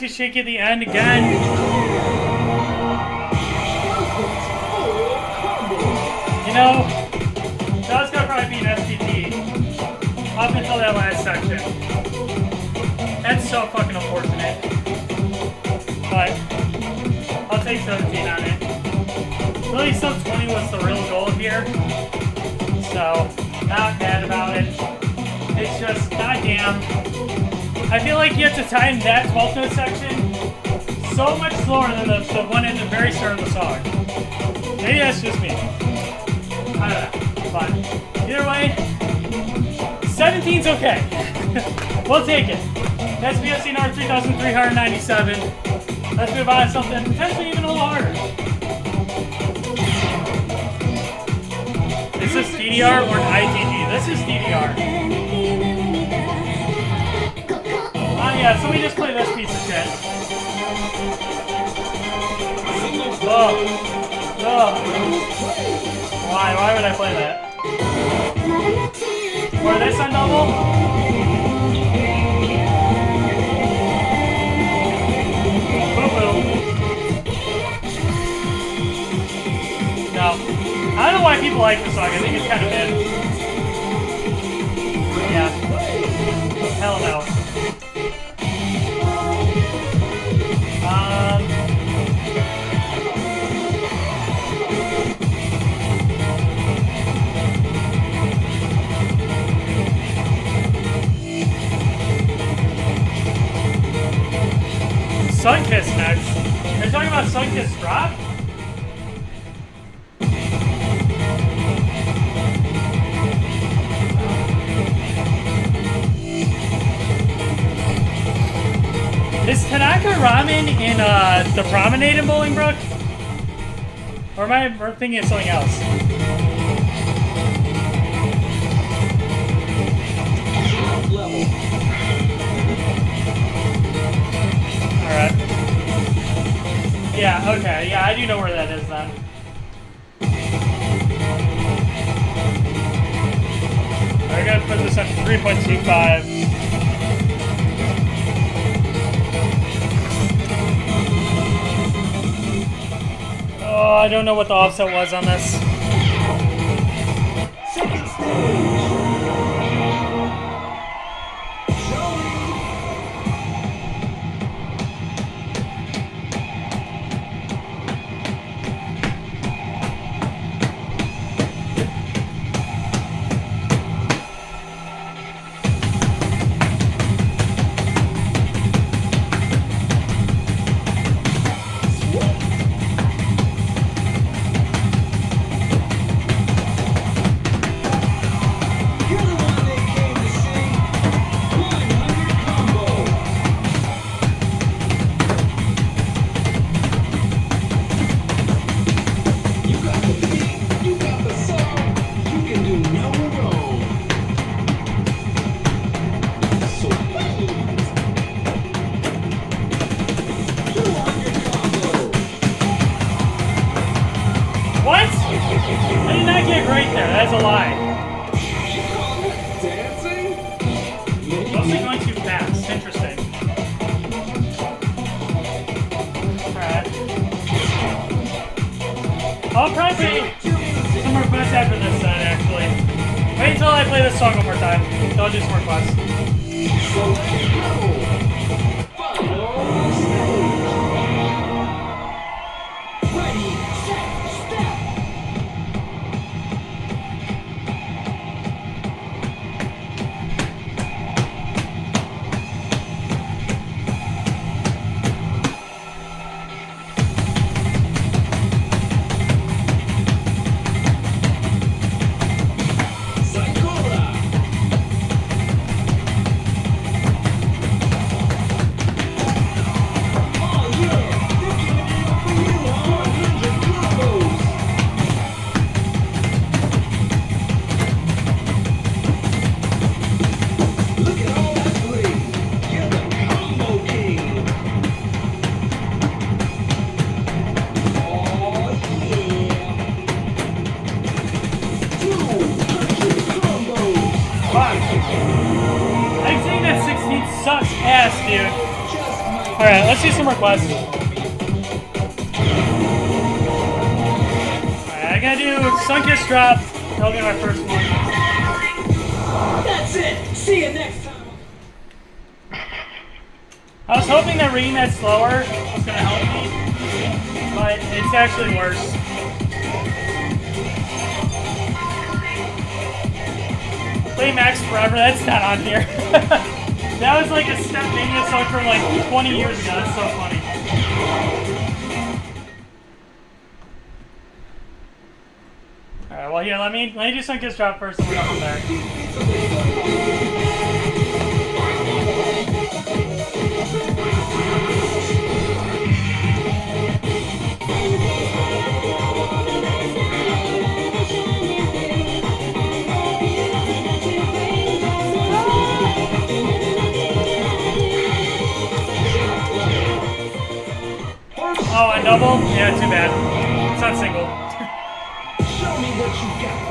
nasty shaky at the end again. You know, that was gonna probably be an SPT up until that last section. That's so fucking unfortunate. But I'll take 17 on it. Really, sub 20 was the real goal here. So, not bad about it. It's just, goddamn. I feel like you have to time that 12th note section so much slower than the one at the very start of the song. Maybe that's just me. I don't know. But either way, 17's okay. We'll take it. That's PFC number 3,397. Let's move on to something potentially even a little harder. Is this DDR or an ITG? This is DDR. Yeah, so we just play this piece of shit. Oh. Why would I play that? Or this on double? Boo-boo. No. I don't know why people like this song. I think it's kind of mid. Yeah. Hell no. Sunkiss next. Are you talking about Sunkiss drop? Is Tanaka Ramen in the Promenade in Bolingbrook? Or am I thinking of something else? Alright. Yeah, okay. Yeah, I do know where that is then. I gotta put this at 3.25. Oh, I don't know what the offset was on this. Second stage. What? I did not get right there. That's a lie. Dancing? Mostly going too fast. Interesting. Alright. I'll probably play some more quests after this set, actually. Wait until I play this song one more time. Then I'll do some more quests. So let's go. Final stage. Ready, set, step. Alright, let's do some requests. Alright, I gotta do Sunkiss Drop. That'll be my first one. That's it. See you next time. I was hoping that reading that slower was gonna help me, but it's actually worse. Play Max Forever, that's not on here. That was like a Step Mania song from like 20 years ago, that's so funny. Alright, well here, let me do Sunkiss Drop first and we'll go from there. Oh, and double? Yeah, too bad. It's not single. Show me what you got.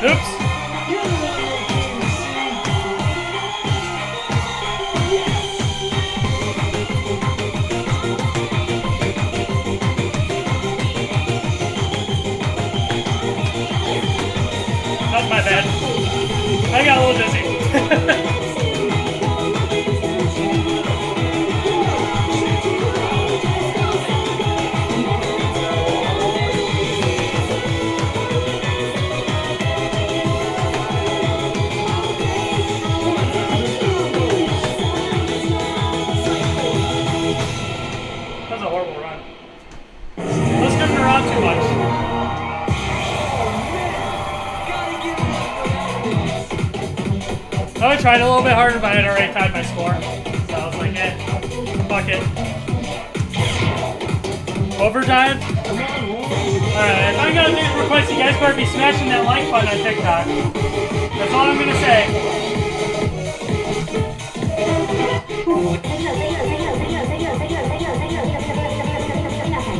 Oops. That's my bad. I got a little dizzy. That's a horrible run. Let's go around too much. I would have tried a little bit harder, but I had already tied my score. So I was like, eh, fuck it. Overdrive? Alright, if I'm gonna do request, you guys better be smashing that like button on TikTok. That's all I'm gonna say.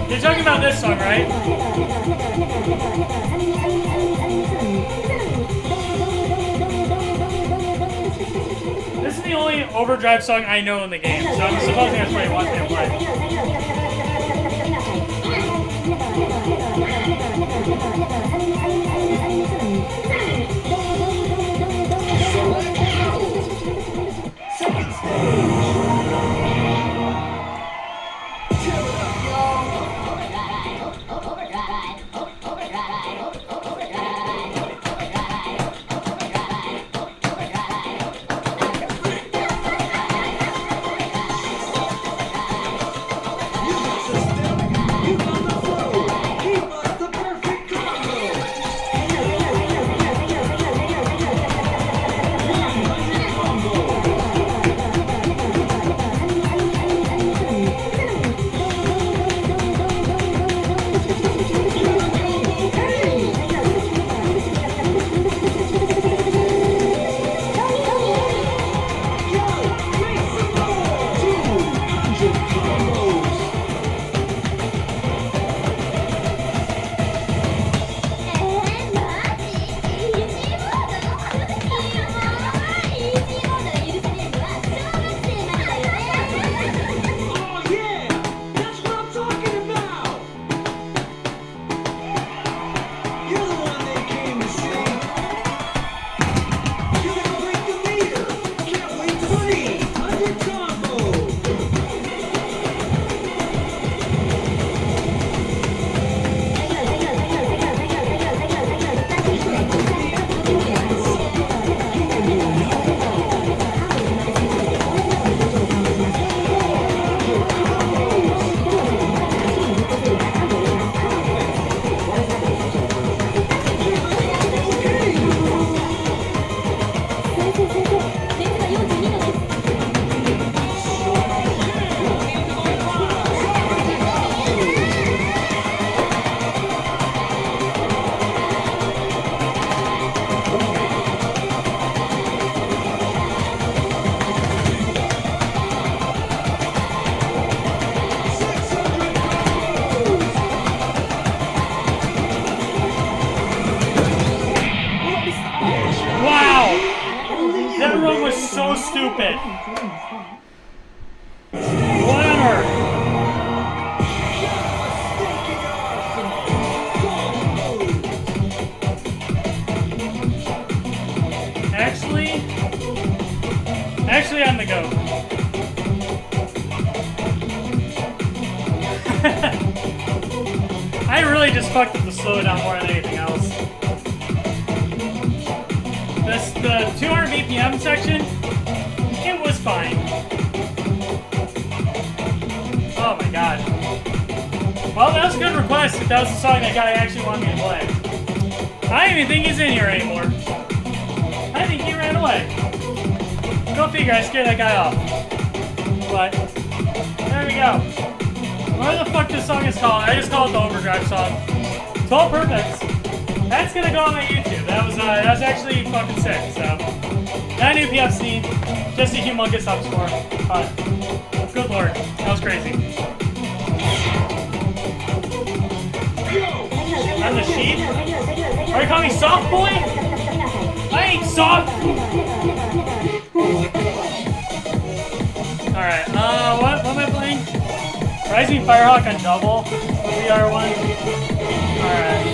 You're talking about this song, right? This is the only Overdrive song I know in the game, so I'm supposing that's what you want me to play. What on earth? Actually, I'm the GOAT. I really just fucked up the slowdown more than anything else. The 200 BPM section, it was fine. Oh my god. Well, that was a good request if that was the song that guy actually wanted me to play. I don't even think he's in here anymore. I think he ran away. Go figure, I scared that guy off. But, there we go. What the fuck this song is called? I just called it the Overdrive song. 12 Perfects. That's gonna go on my YouTube. That was actually fucking sick, so. Not a new PFC, just a humongous up score. But, good lord, that was crazy. I'm the sheep? Are you calling me soft boy? I ain't soft! Alright, what am I playing? Rising Firehawk on double, VR1. Alright.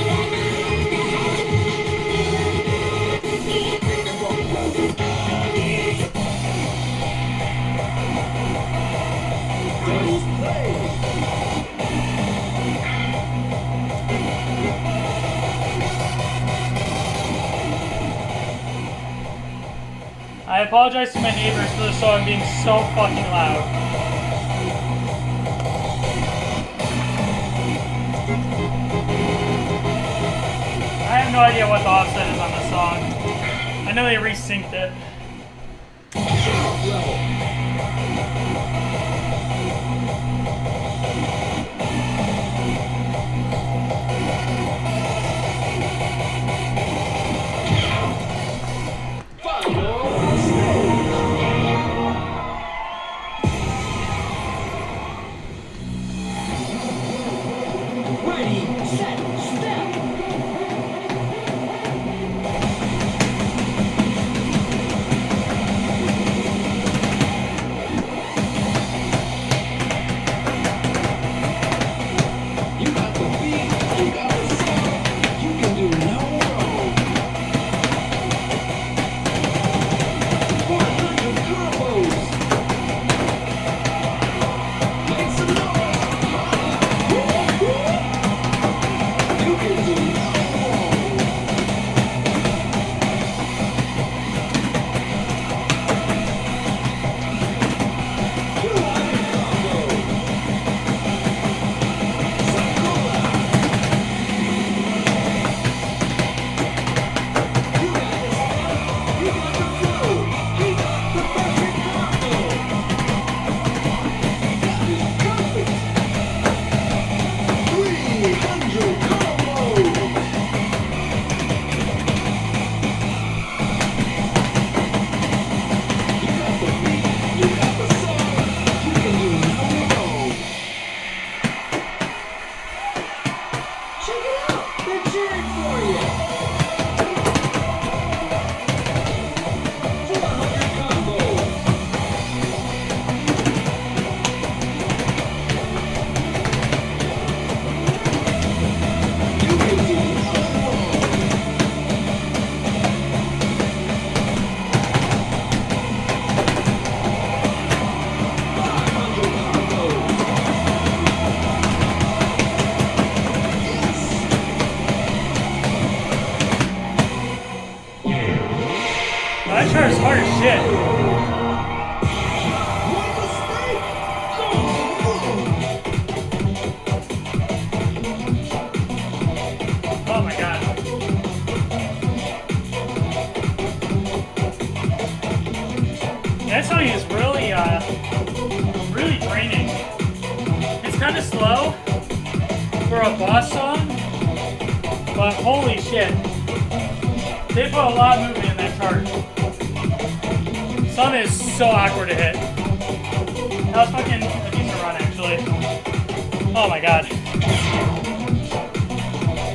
I apologize to my neighbors for the song being so fucking loud. I have no idea what the offset is on this song. I know they resynced it. That chart is hard as shit. Oh my god. That song is really, really draining. It's kind of slow for a boss song, but holy shit. They put a lot of movement in that chart. Some is so awkward to hit. That was fucking a decent run, actually. Oh my god.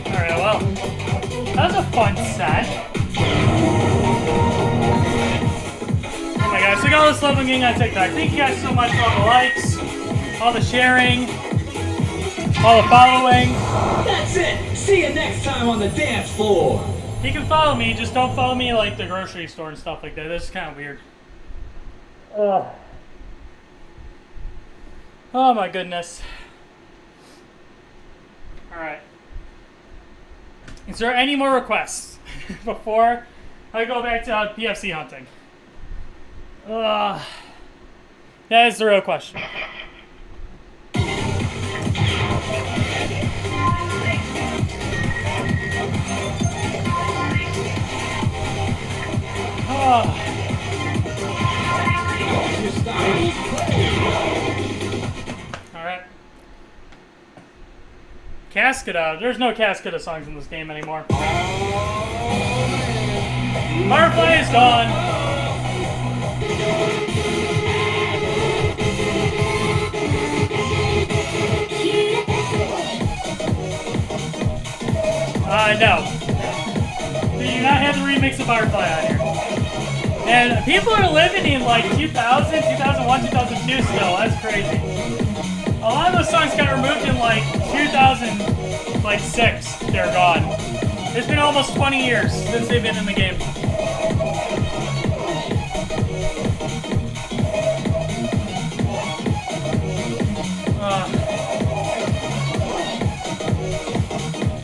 Alright, well. That was a fun set. Oh my god, so I got Most Loving Gang on TikTok. Thank you guys so much for all the likes, all the sharing, all the following. That's it. See you next time on the dance floor. You can follow me, just don't follow me like the grocery store and stuff like that. This is kind of weird. Oh my goodness. Alright. Is there any more requests before I go back to PFC hunting? That is the real question. Alright. Cascada. There's no Cascada songs in this game anymore. Firefly is gone. No. We do not have the remix of Firefly on here. And people are living in like 2000, 2001, 2002 still. That's crazy. A lot of those songs got removed in like 2006. They're gone. It's been almost 20 years since they've been in the game.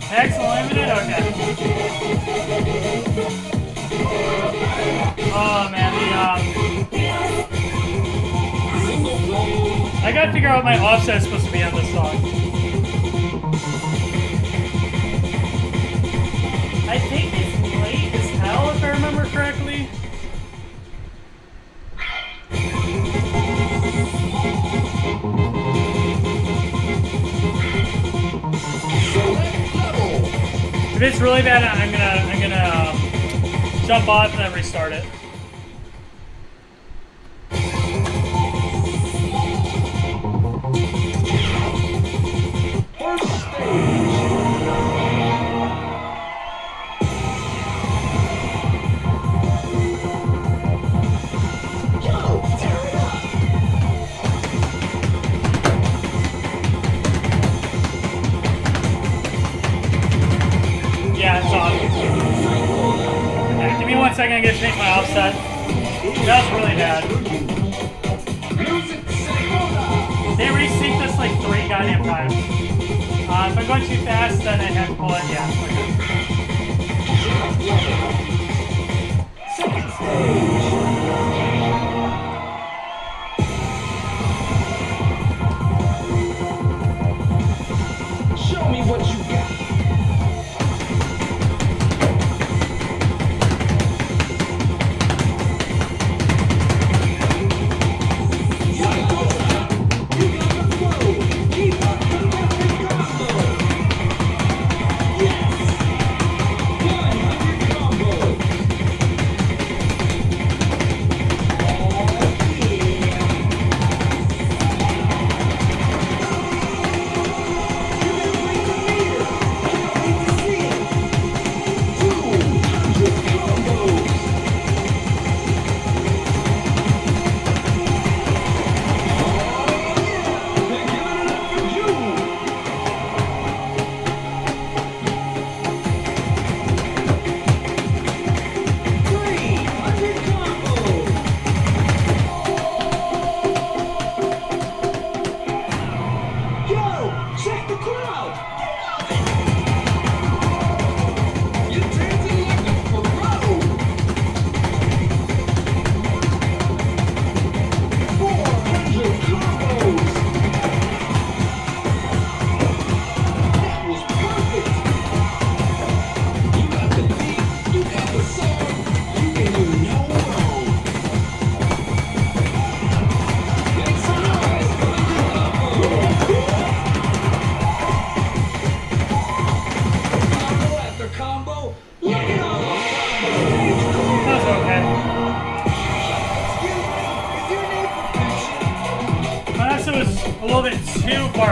Hex Unlimited? Okay. Oh man, I gotta figure out what my offset is supposed to be on this song. I think it's late as hell if I remember correctly. If it's really bad, I'm gonna jump off and then restart it. Yeah, it's on. Okay, give me 1 second, I'm gonna change my offset. That's really bad. They resynced this like 3 goddamn times. If I'm going too fast, then I have to pull it. Yeah, Okay. Show me what you got.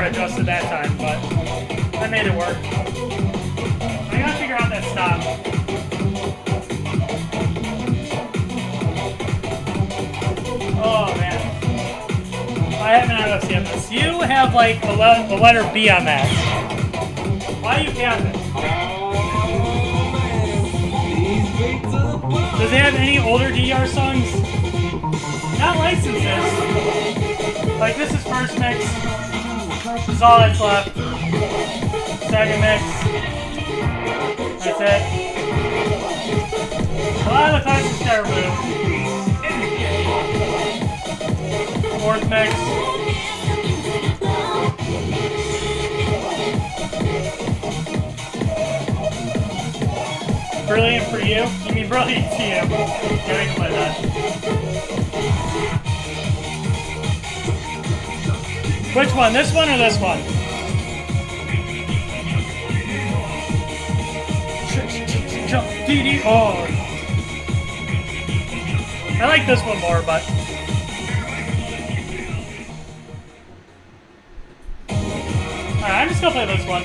Adjusted that time, but I made it work. I gotta figure out that stop. Oh PFC on this. You have like a letter B on that. Why do you have it? Does it have any older DDR songs? Not licenses. Like this is first mix. This is all that's left. Second mix. That's it. A lot of the classics got removed. Fourth mix. Brilliant for you? You mean brilliant to you? Yeah, we can play that. Which one? This one or this one? DDR. I like this one more, but alright, I'm just gonna play this one.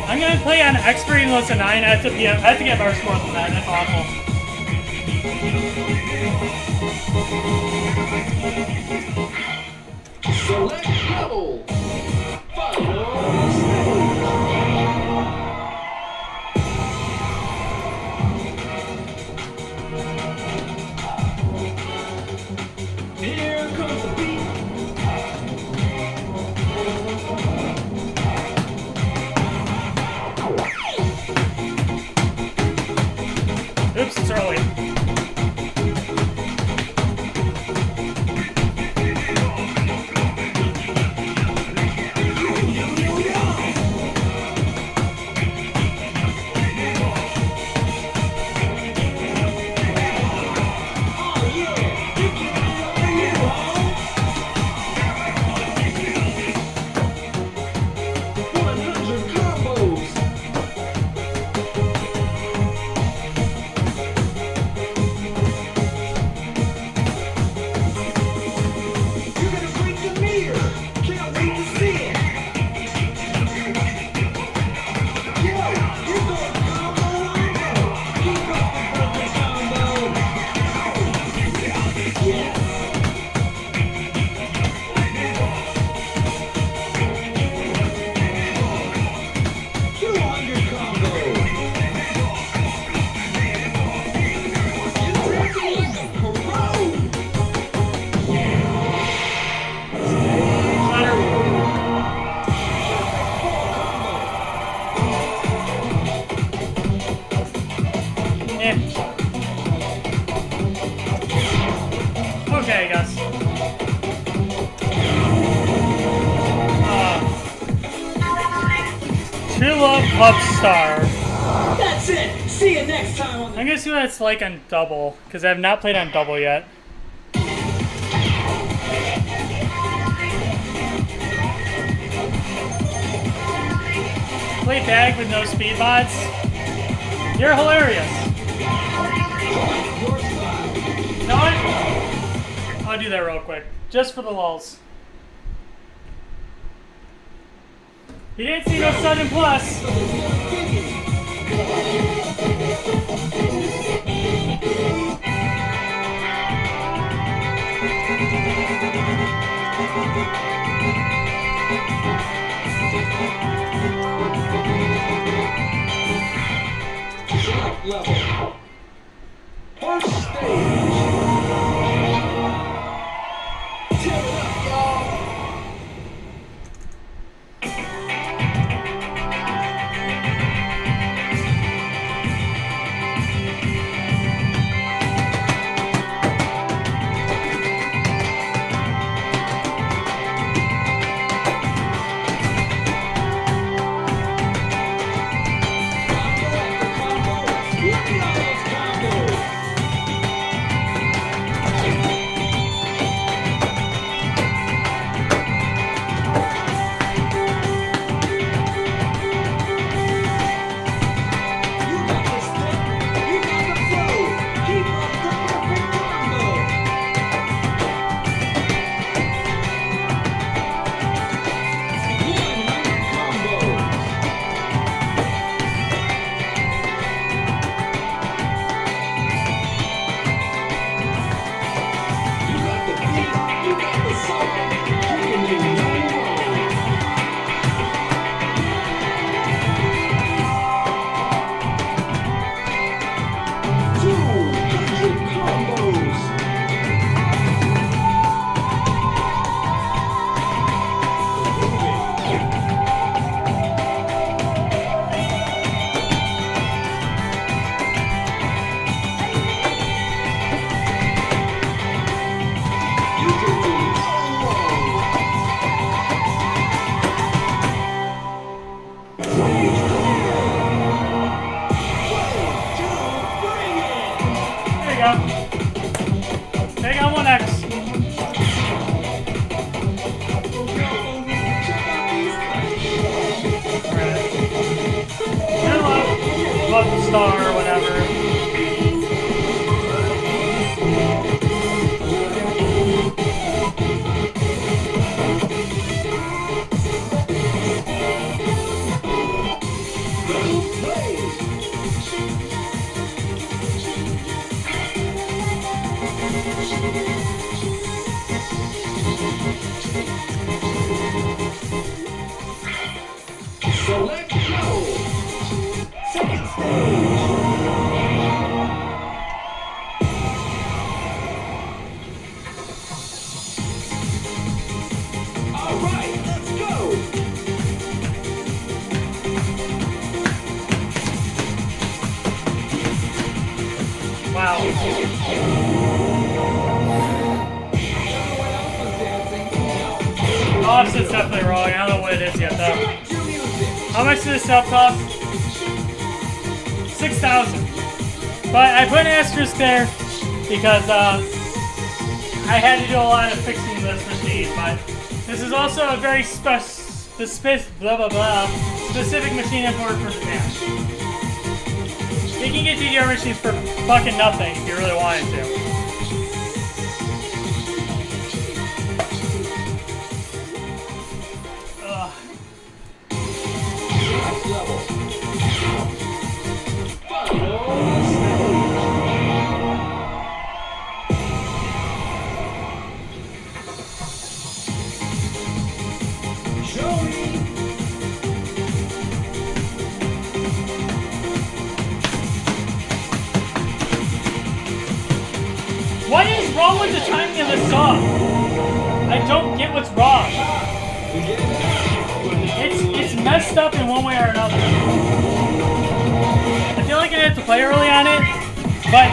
I'm gonna play on expert even though it's a 9. I have to get better score than that. That's awful. Select level. Here comes the beat. Oops, it's early. Okay, I guess. True Love Pop Star. That's it. See you next time on the I'm gonna see what it's like on double, because I have not played on double yet. Play bag with no speed mods? You're hilarious. You know what? I'll do that real quick, just for the lulz. You didn't see no Sun Plus. select level. First stage. Tear it up, y'all. Combo after combo. Look at all those There you go. Take on 1X. Love the star or whatever. So let's go. Second stage. All right, let's go. Wow. Offset's definitely wrong. I don't know what it is yet though. How much did this sub cost? 6,000. But I put an asterisk there because I had to do a lot of fixing this machine. But this is also a very specific machine imported from Japan. You can get DDR machines for fucking nothing if you really wanted to. What is wrong with the timing of this song? I don't get what's wrong. It's messed up in one way or another. I feel like I have to play early on it, but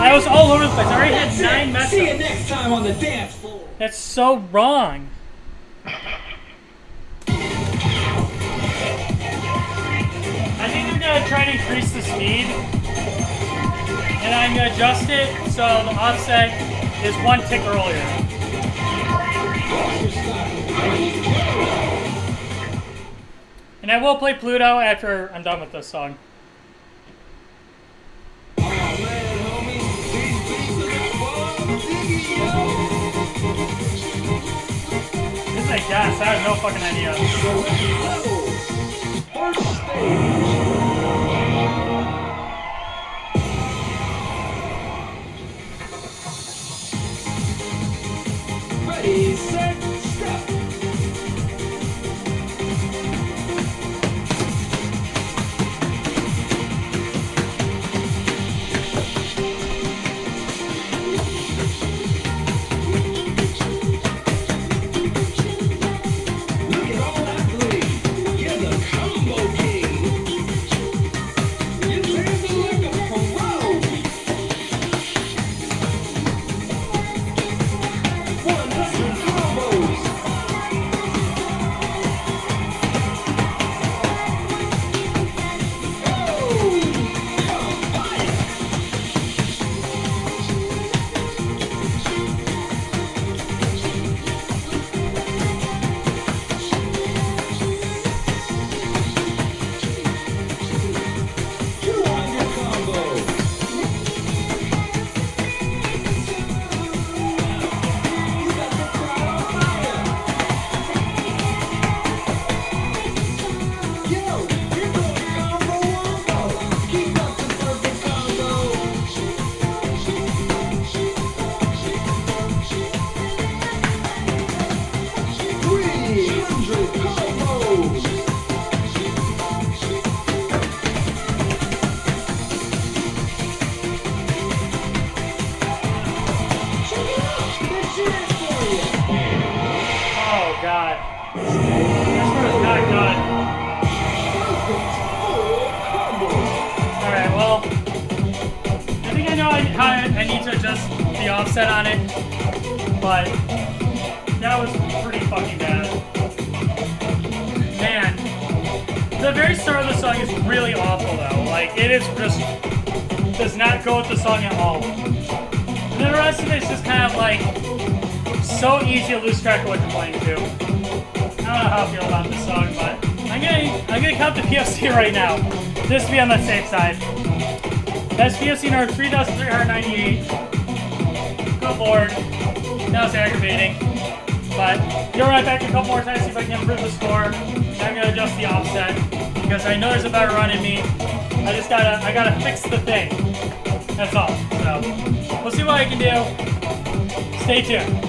I was all over the place. I already had 9 mess ups. See you next time on the dance floor. That's so wrong. I think they're gonna try to increase the speed. And I'm going to adjust it so the offset is 1 tick earlier. And I will play Pluto after I'm done with this song. This is a guess. I have no fucking idea. First stage. Ready, set, step. Look at all that bling. You're the combo king. You're dancing like a pro. God. This one is not good. Alright, well, I think I know how I need to adjust the offset on it, but that was pretty fucking bad. Man, The very start of the song is really awful though. Like it is just does not go with the song at all. And then the rest of it's just kind of like so easy to lose track of what you're playing to. I don't know how I feel about this song, but I'm gonna count the PFC right now, just to be on the safe side. That's PFC number 3,398. Good lord, that was aggravating. But you'll run it back a couple more times, see if I can improve the score. I'm gonna adjust the offset because I know there's a better run in me. I gotta fix the thing. That's all. So we'll see what I can do. Stay tuned.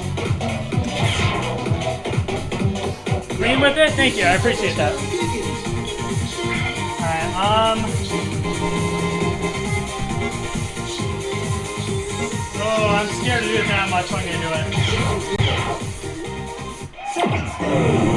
Green with it? Thank you, I appreciate that. Alright, oh, I'm scared to do it that much, I'm gonna do it. Second stage.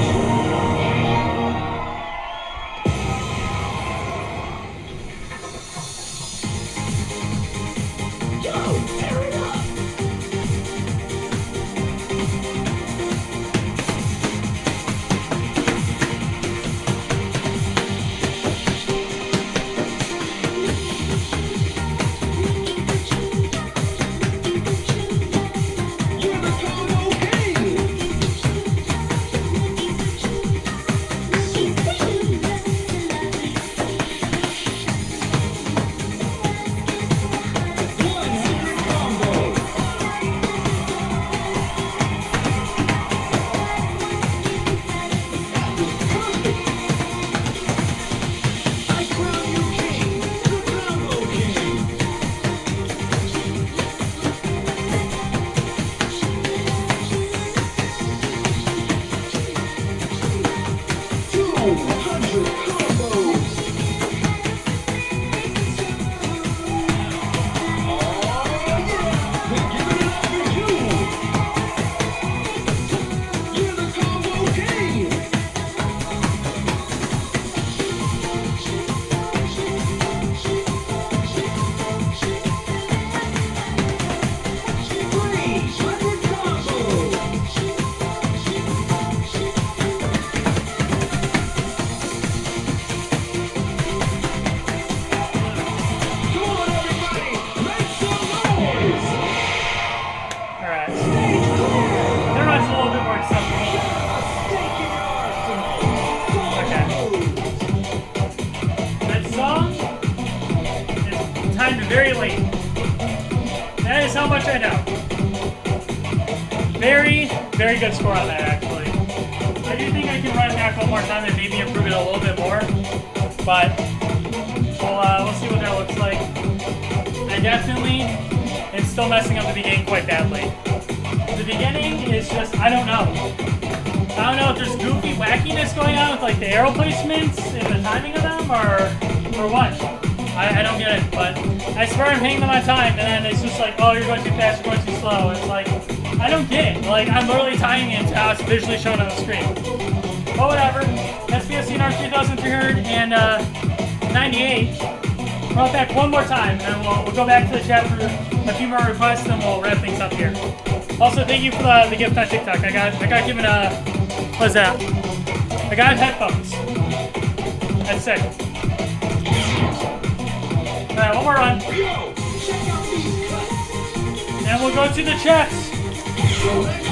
very late. That is how much I know. Very, very good score on that, actually. I do think I can run it back one more time and maybe improve it a little bit more. But we'll see what that looks like. I definitely am still messing up the beginning quite badly. The beginning is just, I don't know. I don't know if there's goofy wackiness going on with like the arrow placements and the timing of them or what. I don't get it, but I swear I'm paying them on time and then it's just like, oh, you're going too fast, you're going too slow. It's like, I don't get it. Like, I'm literally tying it to how it's visually shown on the screen. But whatever. That's PFC 3398. Run it back one more time and then we'll go back to the chat for a few more requests and we'll wrap things up here. Also, thank you for the gift on TikTok. I got given a, what's that? I got headphones. That's sick. Alright, one more run. And we'll go to the chats. You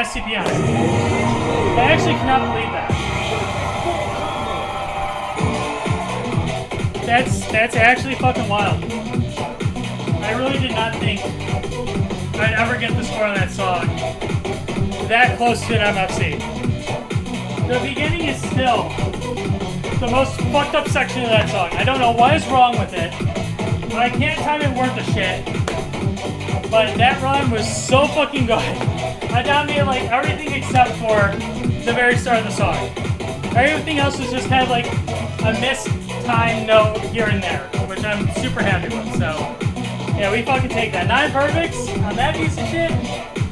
best CPM. I actually cannot believe that. That's actually fucking wild. I really did not think I'd ever get the score on that song that close to an MFC. The beginning is still the most fucked up section of that song. I don't know what is wrong with it. I can't time it worth a shit. But that run was so fucking good. I dominated like everything except for the very start of the song. Everything else was just kind of like a missed time note here and there, which I'm super happy with. So yeah, we fucking take that. 9 perfects on that piece of shit?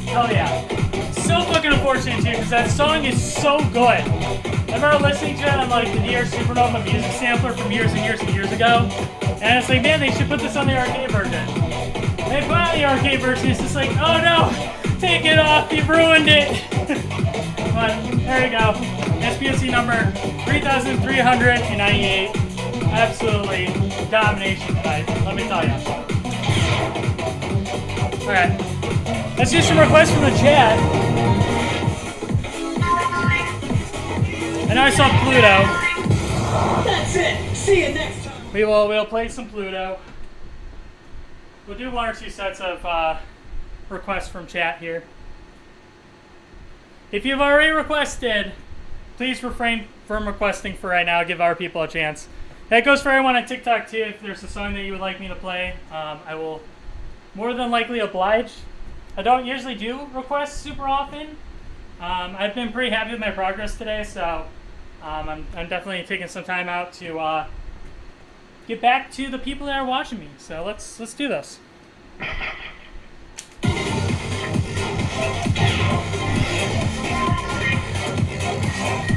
Hell yeah. So fucking unfortunate too, because that song is so good. I remember listening to it on like the DDR Supernova music sampler from years and years and years ago. And it's like, man, they should put this on the arcade version. They put on the arcade version, it's just like, oh no, take it off, you've ruined it. But there you go. SPFC number 3,398. Absolutely domination tonight, let me tell you. Alright, let's do some requests from the chat. I know I saw Pluto. That's it. See you next time. We'll play some Pluto. We'll do 1 or 2 sets of requests from chat here. If you've already requested, please refrain from requesting for right now. Give our people a chance. That goes for everyone on TikTok too. If there's a song that you would like me to play, I will more than likely oblige. I don't usually do requests super often. I've been pretty happy with my progress today, so I'm definitely taking some time out to get back to the people that are watching me. So let's do this.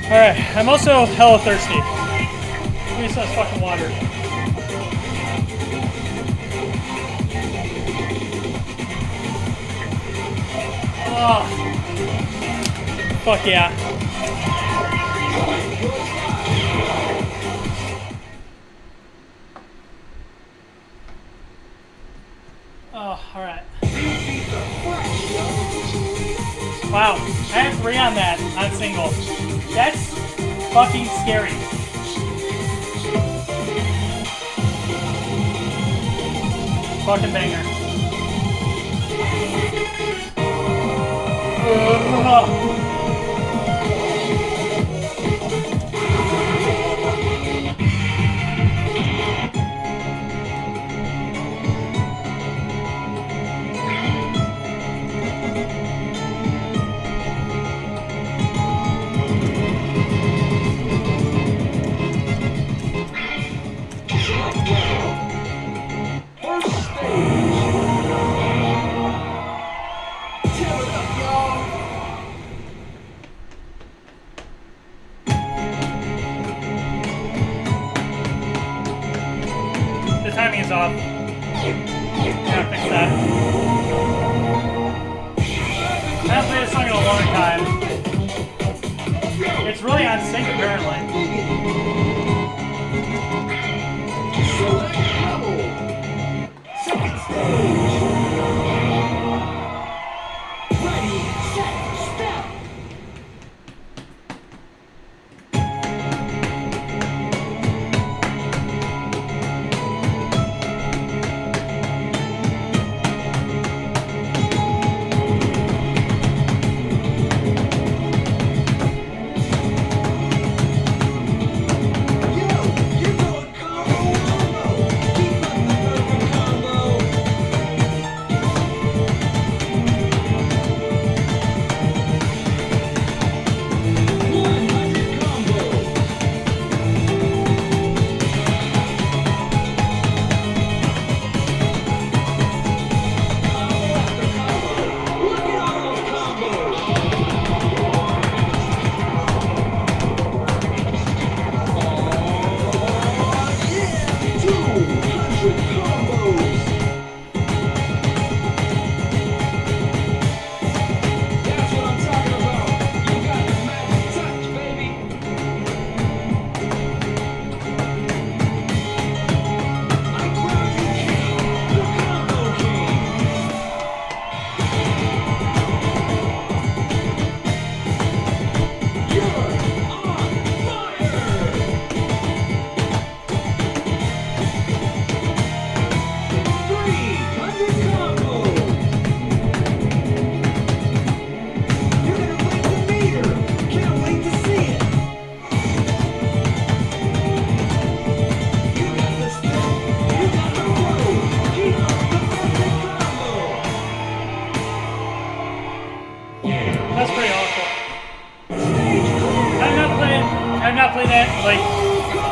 Alright, I'm also hella thirsty. Give me some fucking water. Oh. Fuck yeah. Oh, alright. Wow, I have 3 on that, on single. That's fucking scary. Fucking banger. The timing is off. Gotta fix that. I haven't played this song in a long time. It's really on sync apparently. Select level. Second stage. Ready, set, step.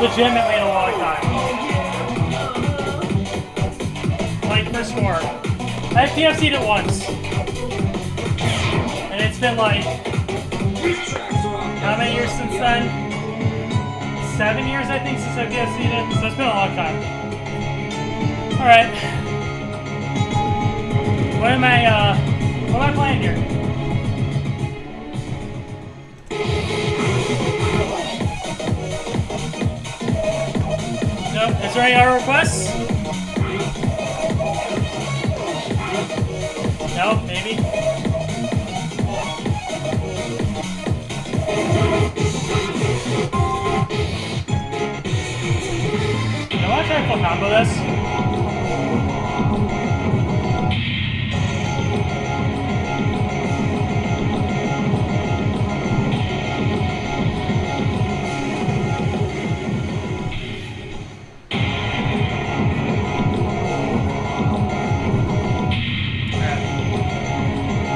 Legitimately in a long time. Like for score. I PFC'd it once. And it's been like, how many years since then? 7 years, I think, since I PFC'd it. So it's been a long time. Alright. What am I playing here? Nope. Is there any other requests? No, maybe. I want to try to full combo this.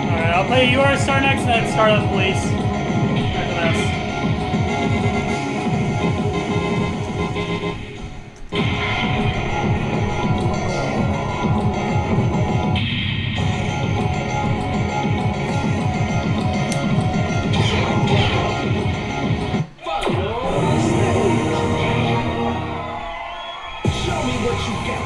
Alright, I'll play You Are a Star next, and then Star of the Police. After this. Show me what you got.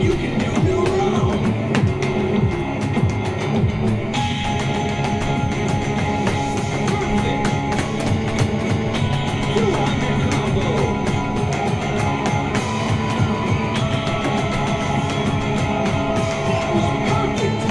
You can do no wrong. Perfect. 200 combo. That was perfect.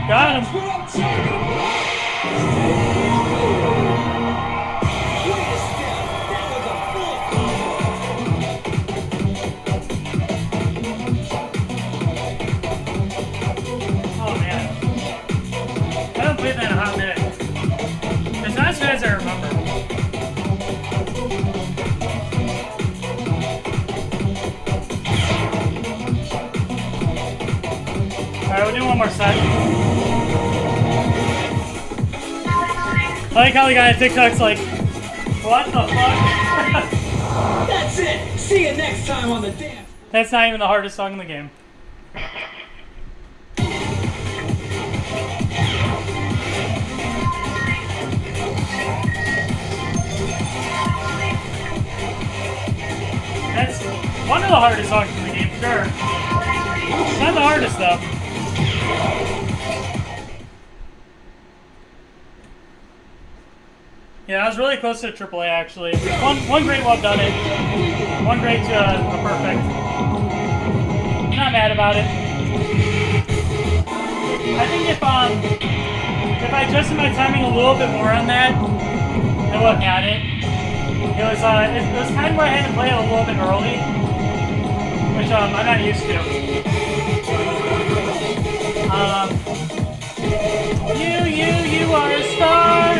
Got him. Oh man. I haven't played that in a hot minute. It's not as good as I remember. Alright, we'll do one more set. I like how the guy on TikTok's like, what the fuck? That's it. See you next time on the dance. That's not even the hardest song in the game. That's one of the hardest songs in the game, sure. It's not the hardest though. Yeah, I was really close to AAA actually. One great well done it. One great to a perfect. Not mad about it. I think if I adjusted my timing a little bit more on that, I would have had it. It was time where I had to play it a little bit early, which I'm not used to. You are a star.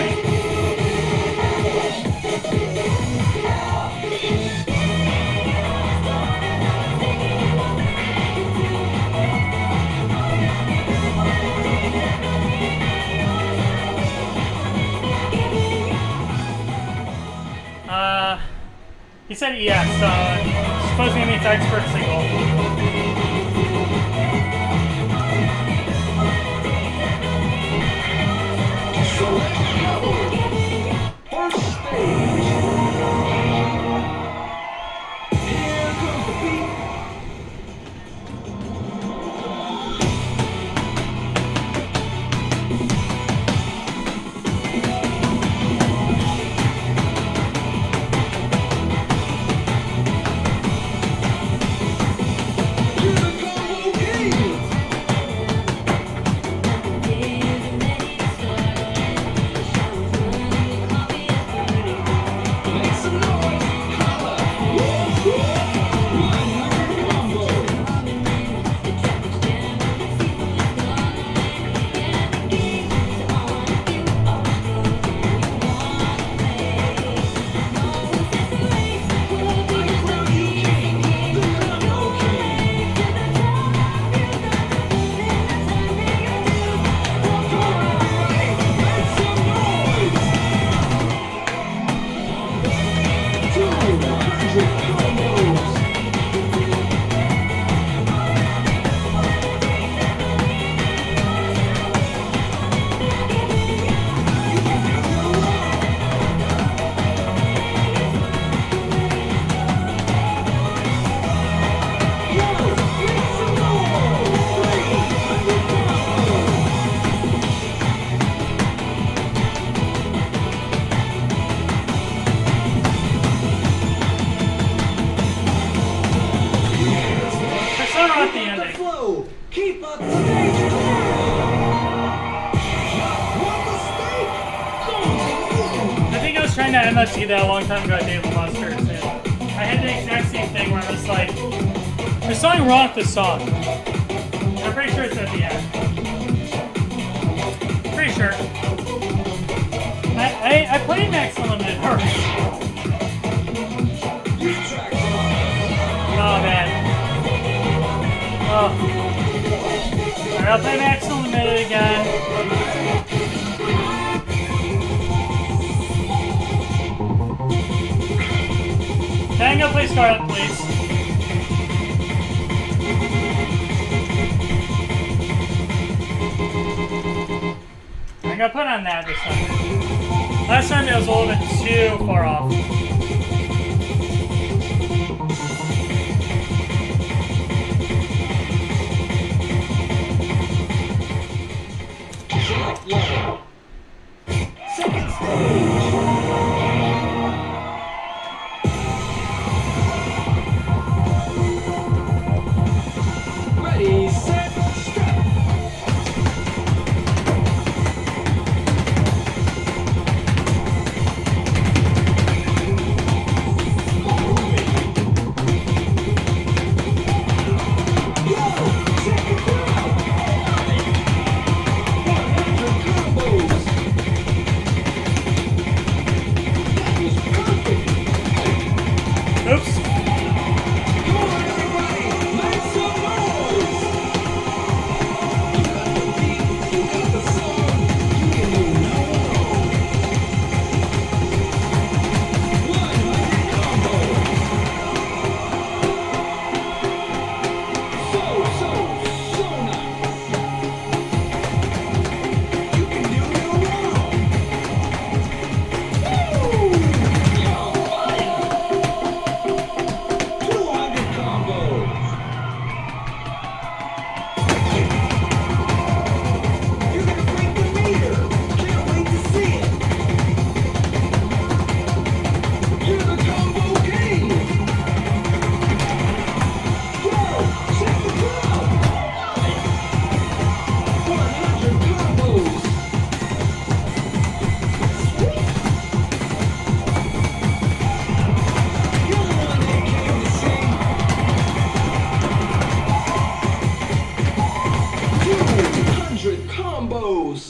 He said yes, supposed to be an expert single. Select level. First stage. Here comes the beat. Here's the combo king. Make some noise. Holla. Woo! 100 combo. I crown you king, the combo king. Alright, make some noise. 200 combos. Persona at the ending. Flow. Keep up the stage one mistake. I think I was trying to MSC that a long time ago at Dave & Buster's. And I had the exact same thing where I was like, there's something wrong with this song. I'm pretty sure it's at the end. Pretty sure. I played Max Unlimited first. Oh man. Oh. Alright, I'll play Max Unlimited again. Can I go play Scarlet, please? I'm gonna put on that this time. Last time it was a little bit too far off. Select level. Second stage. Ready, set, step. Moving. Go, check it out. 100 combos. That was perfect. Oops. Come on, everybody, make some noise. You got the beat, you got the song, you can do no wrong. 100 combo. So nice. You can do no wrong. Woo! You're fire. 200 combos. You're gonna break the meter. Can't wait to see it. You're the combo king. Whoa, check the crowd. 100 combos. You're the one they came to see. 200 combos.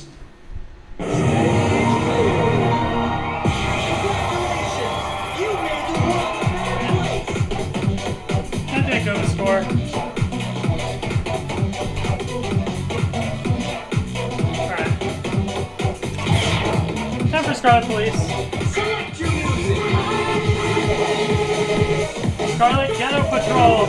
Stage clear. Congratulations, you made the world a better place. That did go to score. Alright. Time for Scarlet, please. Select your music. Scarlet, get up Patrol.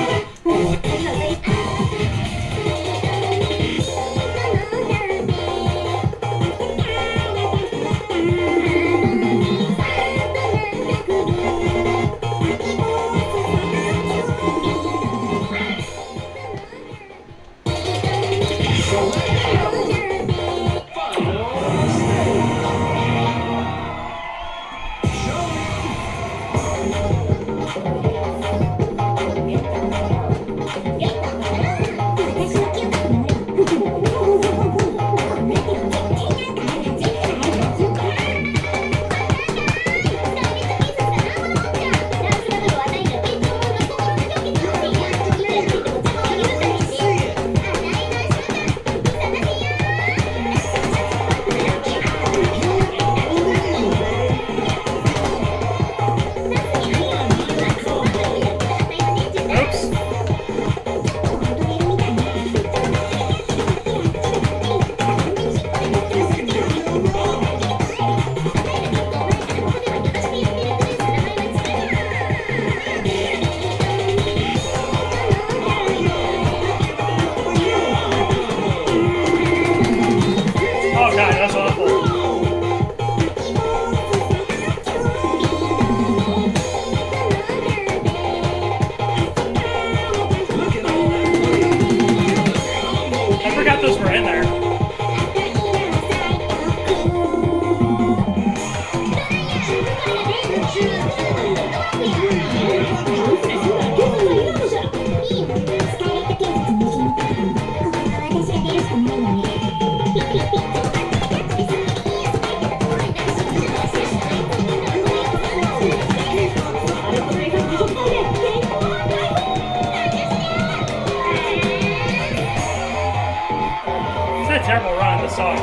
Terrible run of the song.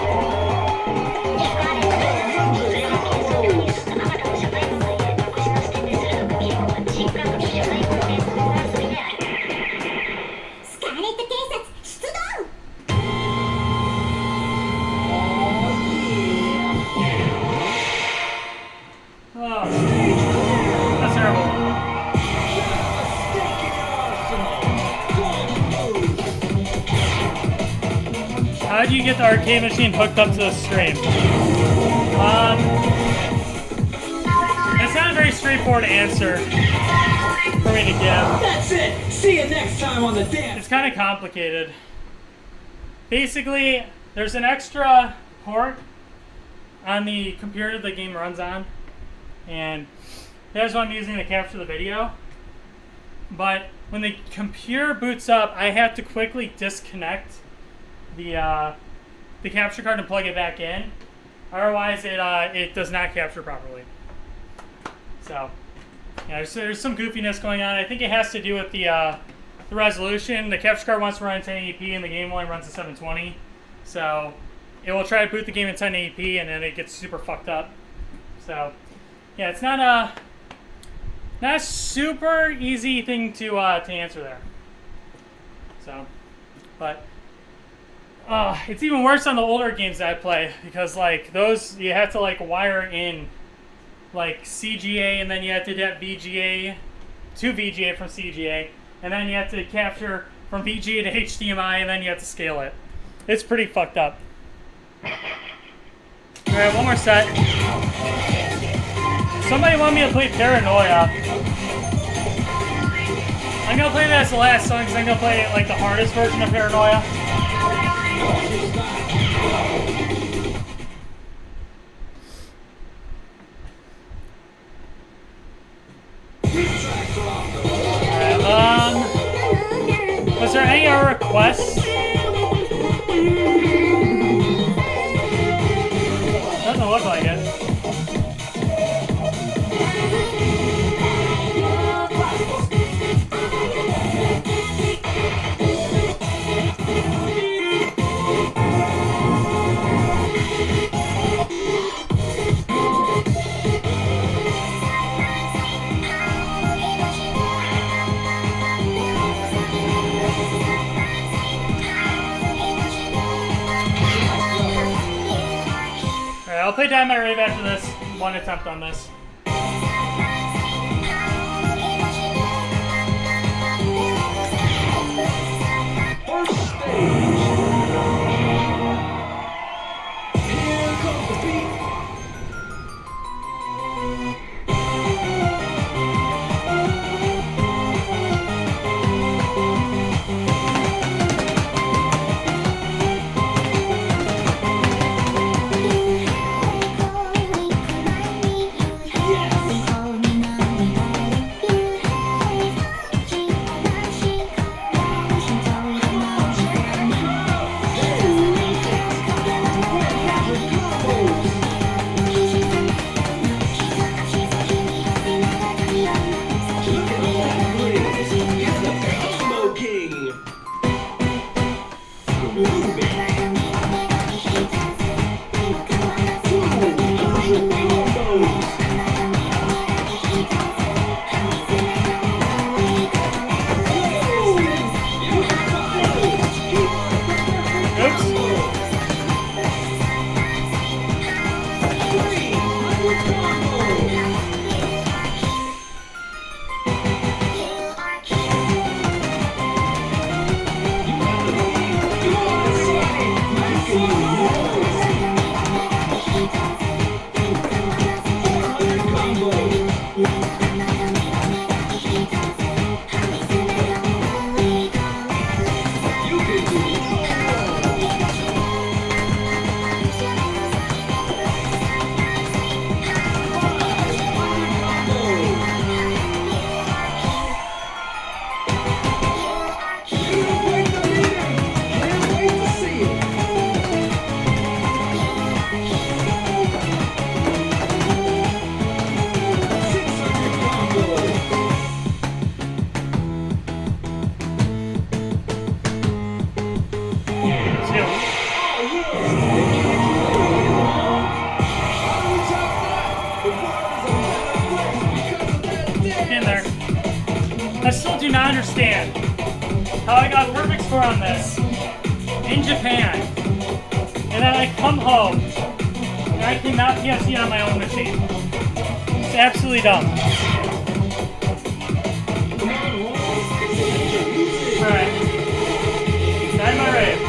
Oh, that's terrible. How do you get the arcade machine hooked up to the stream? It's not a very straightforward answer for me to give. That's it. See you next time on the dance. It's kind of complicated. Basically, there's an extra port on the computer the game runs on, and that's what I'm using to capture the video. But when the computer boots up, I have to quickly disconnect the capture card and plug it back in. Otherwise, it does not capture properly. So, yeah, there's some goofiness going on. I think it has to do with the resolution. The capture card wants to run in 1080p, and the game only runs at 720. So, it will try to boot the game in 1080p, and then it gets super fucked up. So, yeah, it's not a super easy thing to answer there. So, but. It's even worse on the older games that I play, because like those you have to like wire in like CGA, and then you have to get VGA to VGA from CGA, and then you have to capture from VGA to HDMI, and then you have to scale it. It's pretty fucked up. Alright, one more set. Somebody wanted me to play Paranoia. I'm gonna play that as the last song, because I'm gonna play like the hardest version of Paranoia. Was there any other requests? Doesn't look like it. I'll play Dynamite Rave after this. One attempt on this. Here comes the beat. I still do not understand how I got a perfect score on this in Japan, and then I come home and I cannot PFC on my own machine. It's absolutely dumb. Alright. Time my rave.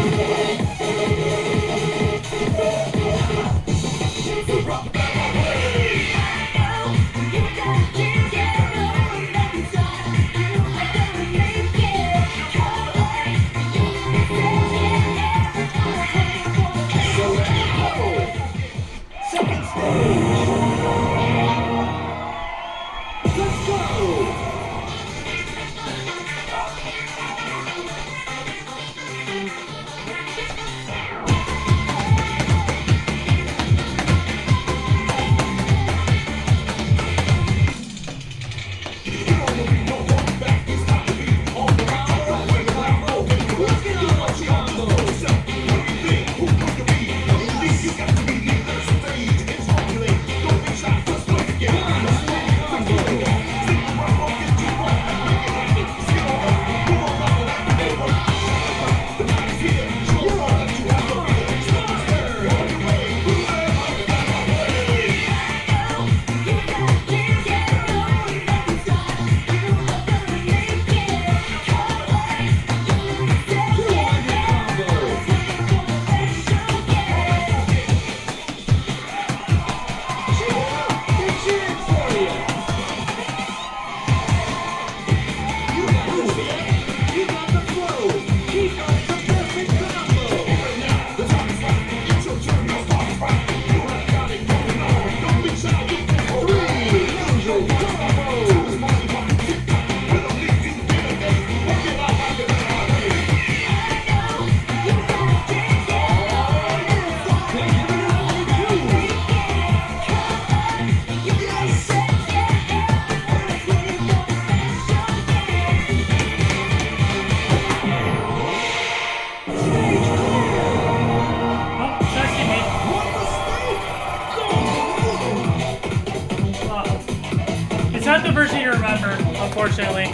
It's not the version you remember, unfortunately.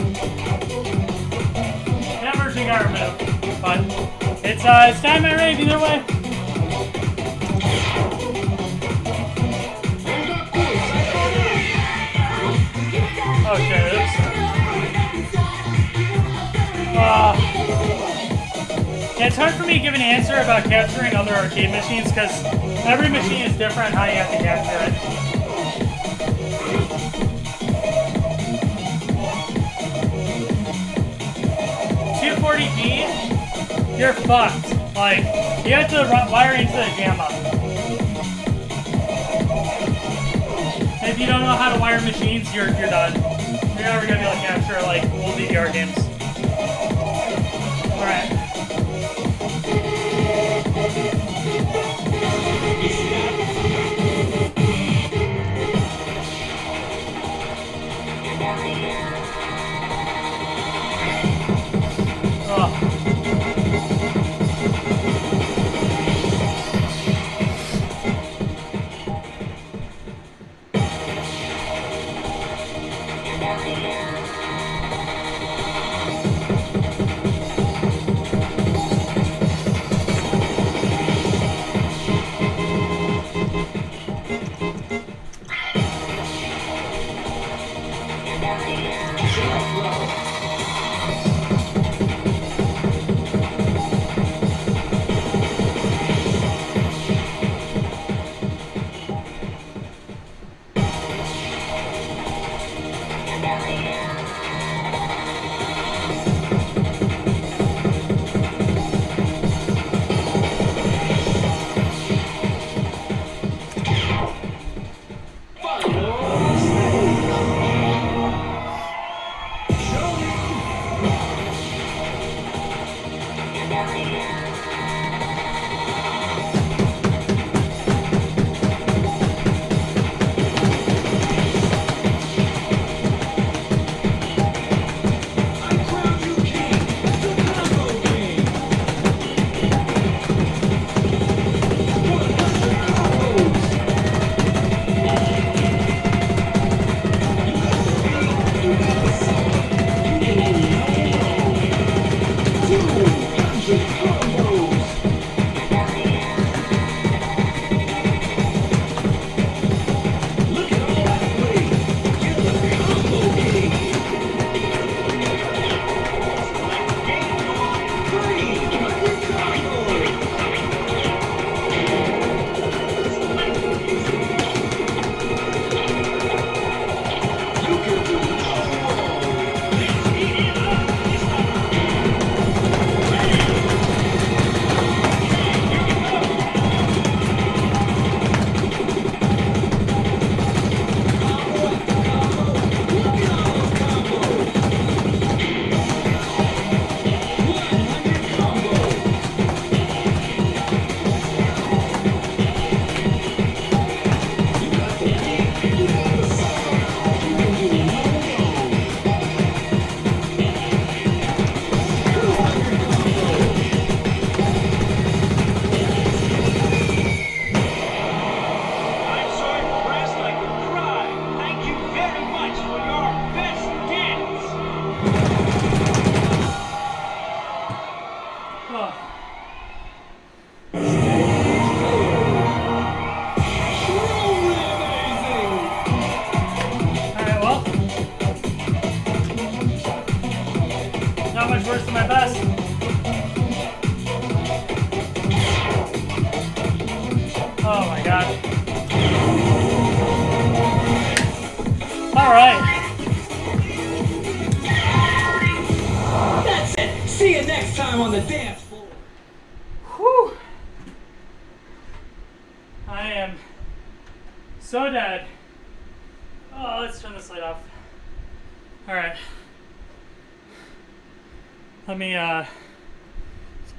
That version got removed, but it's time my rave either way. Oh shit, oops. Yeah, it's hard for me to give an answer about capturing other arcade machines because every machine is different how you have to capture it. 240p, you're fucked. Like, you have to wire into the jam up. If you don't know how to wire machines, you're done. You're never gonna be able to capture like old DDR games. Alright. Worse than my best. Oh my god. Alright. That's it. See you next time on the dance floor. Whew. I am so dead. Oh, let's turn this light off. Alright. Let me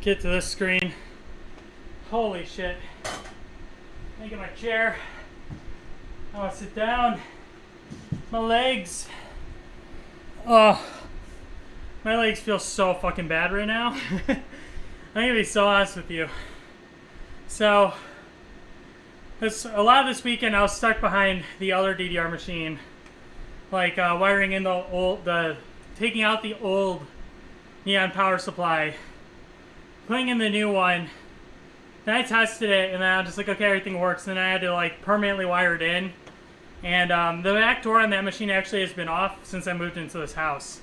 get to this screen. Holy shit. Let me get my chair. I want to sit down. My legs. Oh, my legs feel so fucking bad right now. I'm gonna be so honest with you. So, a lot of this weekend I was stuck behind the other DDR machine. Like wiring in taking out the old neon power supply, putting in the new one. Then I tested it, and then I'm just like, okay, everything works. And then I had to like permanently wire it in. And the back door on that machine actually has been off since I moved into this house.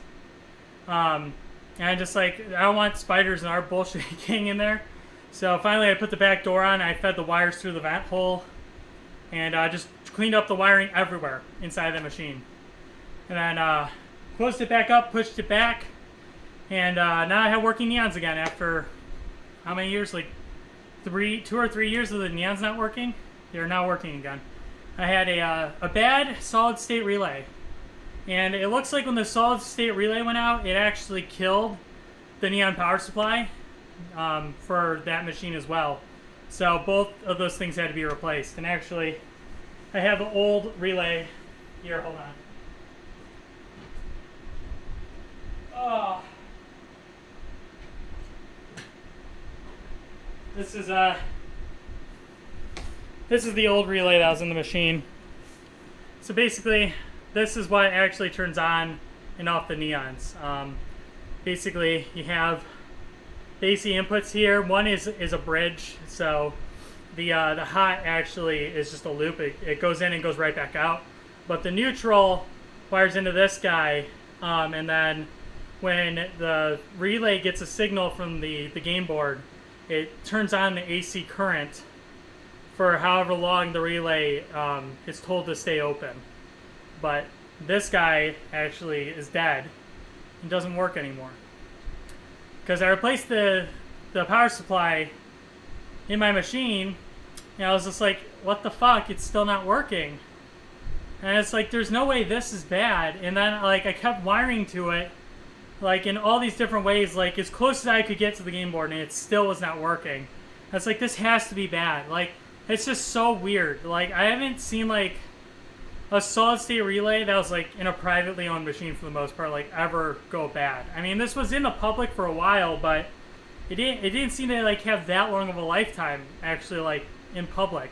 And I'm just like, I don't want spiders and our bullshit getting in there. So finally I put the back door on, I fed the wires through the vent hole, and just cleaned up the wiring everywhere inside the machine. And then closed it back up, pushed it back, and now I have working neons again after how many years? Like 2 or 3 years of the neons not working. They are now working again. I had a bad solid state relay, and it looks like when the solid state relay went out, it actually killed the neon power supply for that machine as well. So both of those things had to be replaced. And actually, I have the old relay here. Hold on. Oh. This is the old relay that was in the machine. So basically, this is what actually turns on and off the neons. Basically, you have the AC inputs here. One is a bridge, so the hot actually is just a loop. It goes in and goes right back out. But the neutral wires into this guy, and then when the relay gets a signal from the game board, it turns on the AC current for however long the relay is told to stay open. But this guy actually is dead and doesn't work anymore. Because I replaced the power supply in my machine, and I was just like, what the fuck? It's still not working. And it's like, there's no way this is bad. And then like I kept wiring to it, like in all these different ways, like as close as I could get to the game board, and it still was not working. And it's like, this has to be bad. Like, it's just so weird. Like, I haven't seen like a solid state relay that was like in a privately owned machine for the most part, like ever go bad. I mean, this was in the public for a while, but it didn't seem to like have that long of a lifetime actually like in public.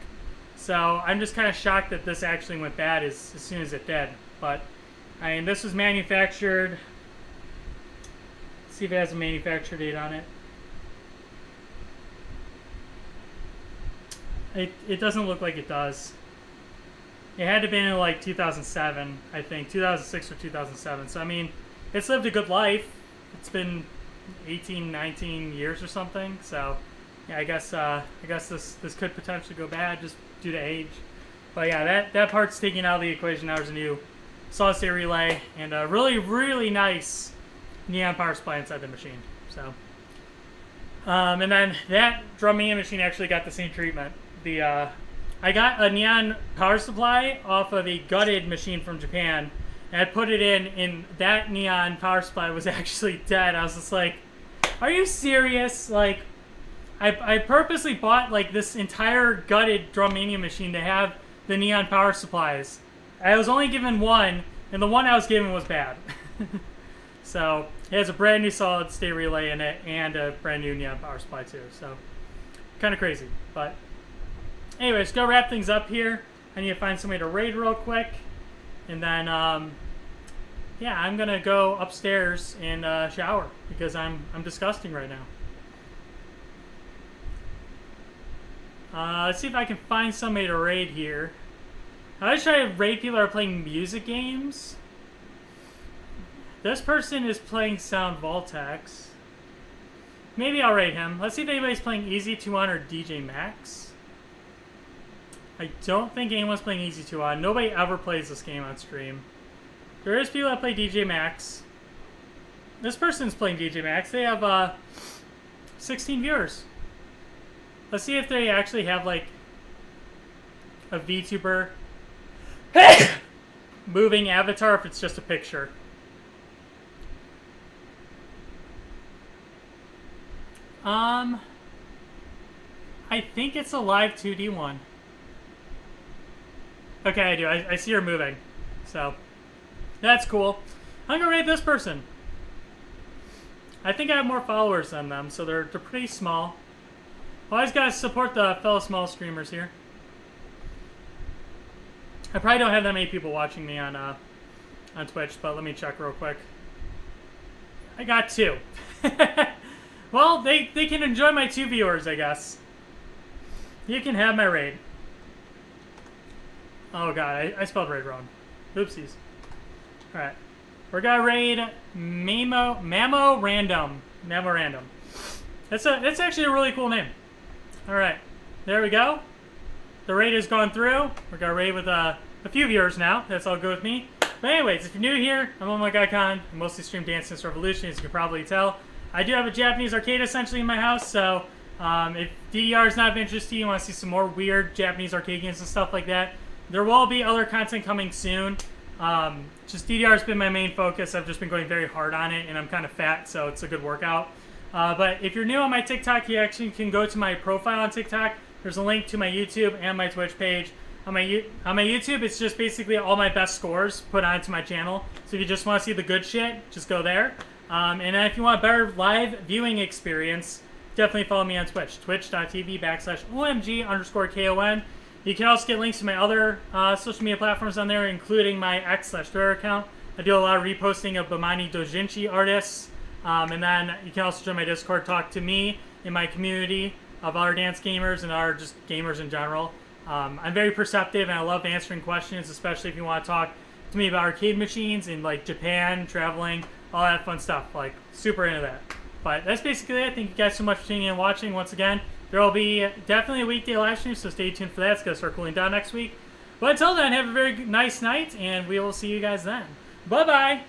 So I'm just kind of shocked that this actually went bad as soon as it did. But I mean, this was manufactured. Let's see if it has a manufacture date on it. It doesn't look like it does. It had to have been in like 2007, I think, 2006 or 2007. So I mean, it's lived a good life. It's been 18, 19 years or something. So yeah, I guess this could potentially go bad just due to age. But yeah, that part's taken out of the equation. Now there's a new solid state relay and a really, really nice neon power supply inside the machine. So and then that drum mania machine actually got the same treatment. I got a neon power supply off of a gutted machine from Japan, and I put it in, and that neon power supply was actually dead. I was just like, are you serious? Like, I purposely bought like this entire gutted drum mania machine to have the neon power supplies. I was only given one, and the one I was given was bad. So it has a brand new solid state relay in it and a brand new neon power supply too. So kind of crazy, but anyways, go wrap things up here. I need to find somebody to raid real quick, and then yeah, I'm gonna go upstairs and shower because I'm disgusting right now. Let's see if I can find somebody to raid here. I always try to raid people that are playing music games. This person is playing Sound Voltex. Maybe I'll raid him. Let's see if anybody's playing Easy 2 or DJ Max. I don't think anyone's playing Easy 2 On. Nobody ever plays this game on stream. There is people that play DJ Max. This person's playing DJ Max. They have 16 viewers. Let's see if they actually have like a VTuber moving avatar, if it's just a picture. I think it's a live 2D one. Okay, I do. I see her moving. So, that's cool. I'm gonna rate this person. I think I have more followers than them, so they're pretty small. Always gotta support the fellow small streamers here. I probably don't have that many people watching me on Twitch, but let me check real quick. I got 2. Well, they can enjoy my 2 viewers, I guess. You can have my raid. Oh god, I spelled raid wrong. Oopsies. Alright. We're gonna raid Mammo Random. That's actually a really cool name. All right, there we go. The raid has gone through. We're gonna raid with a few viewers now. That's all good with me. But anyways, if you're new here, I'm on my guy Con. I mostly stream Dance Dance Revolution, as you can probably tell. I do have a Japanese arcade essentially in my house, so if DDR is not of interest to you, you want to see some more weird Japanese arcade games and stuff like that, there will be other content coming soon. Just DDR has been my main focus. I've just been going very hard on it, and I'm kind of fat, so it's a good workout. But if you're new on my TikTok, you actually can go to my profile on TikTok. There's a link to my YouTube and my Twitch page. On my YouTube, it's just basically all my best scores put onto my channel. So if you just want to see the good shit, just go there. And then if you want a better live viewing experience, definitely follow me on Twitch. Twitch.tv/OMG_KON. You can also get links to my other social media platforms on there, including my X/Twitter account. I do a lot of reposting of Bamani Dojinshi artists. And then you can also join my Discord, talk to me in my community of other dance gamers and other just gamers in general. I'm very perceptive and I love answering questions, especially if you want to talk to me about arcade machines in like Japan, traveling, all that fun stuff. Like, super into that. But that's basically it. Thank you guys so much for tuning in and watching. Once again, there will be definitely a weekday live stream, so stay tuned for that. It's going to start cooling down next week. But until then, have a very nice night, and we will see you guys then. Bye-bye!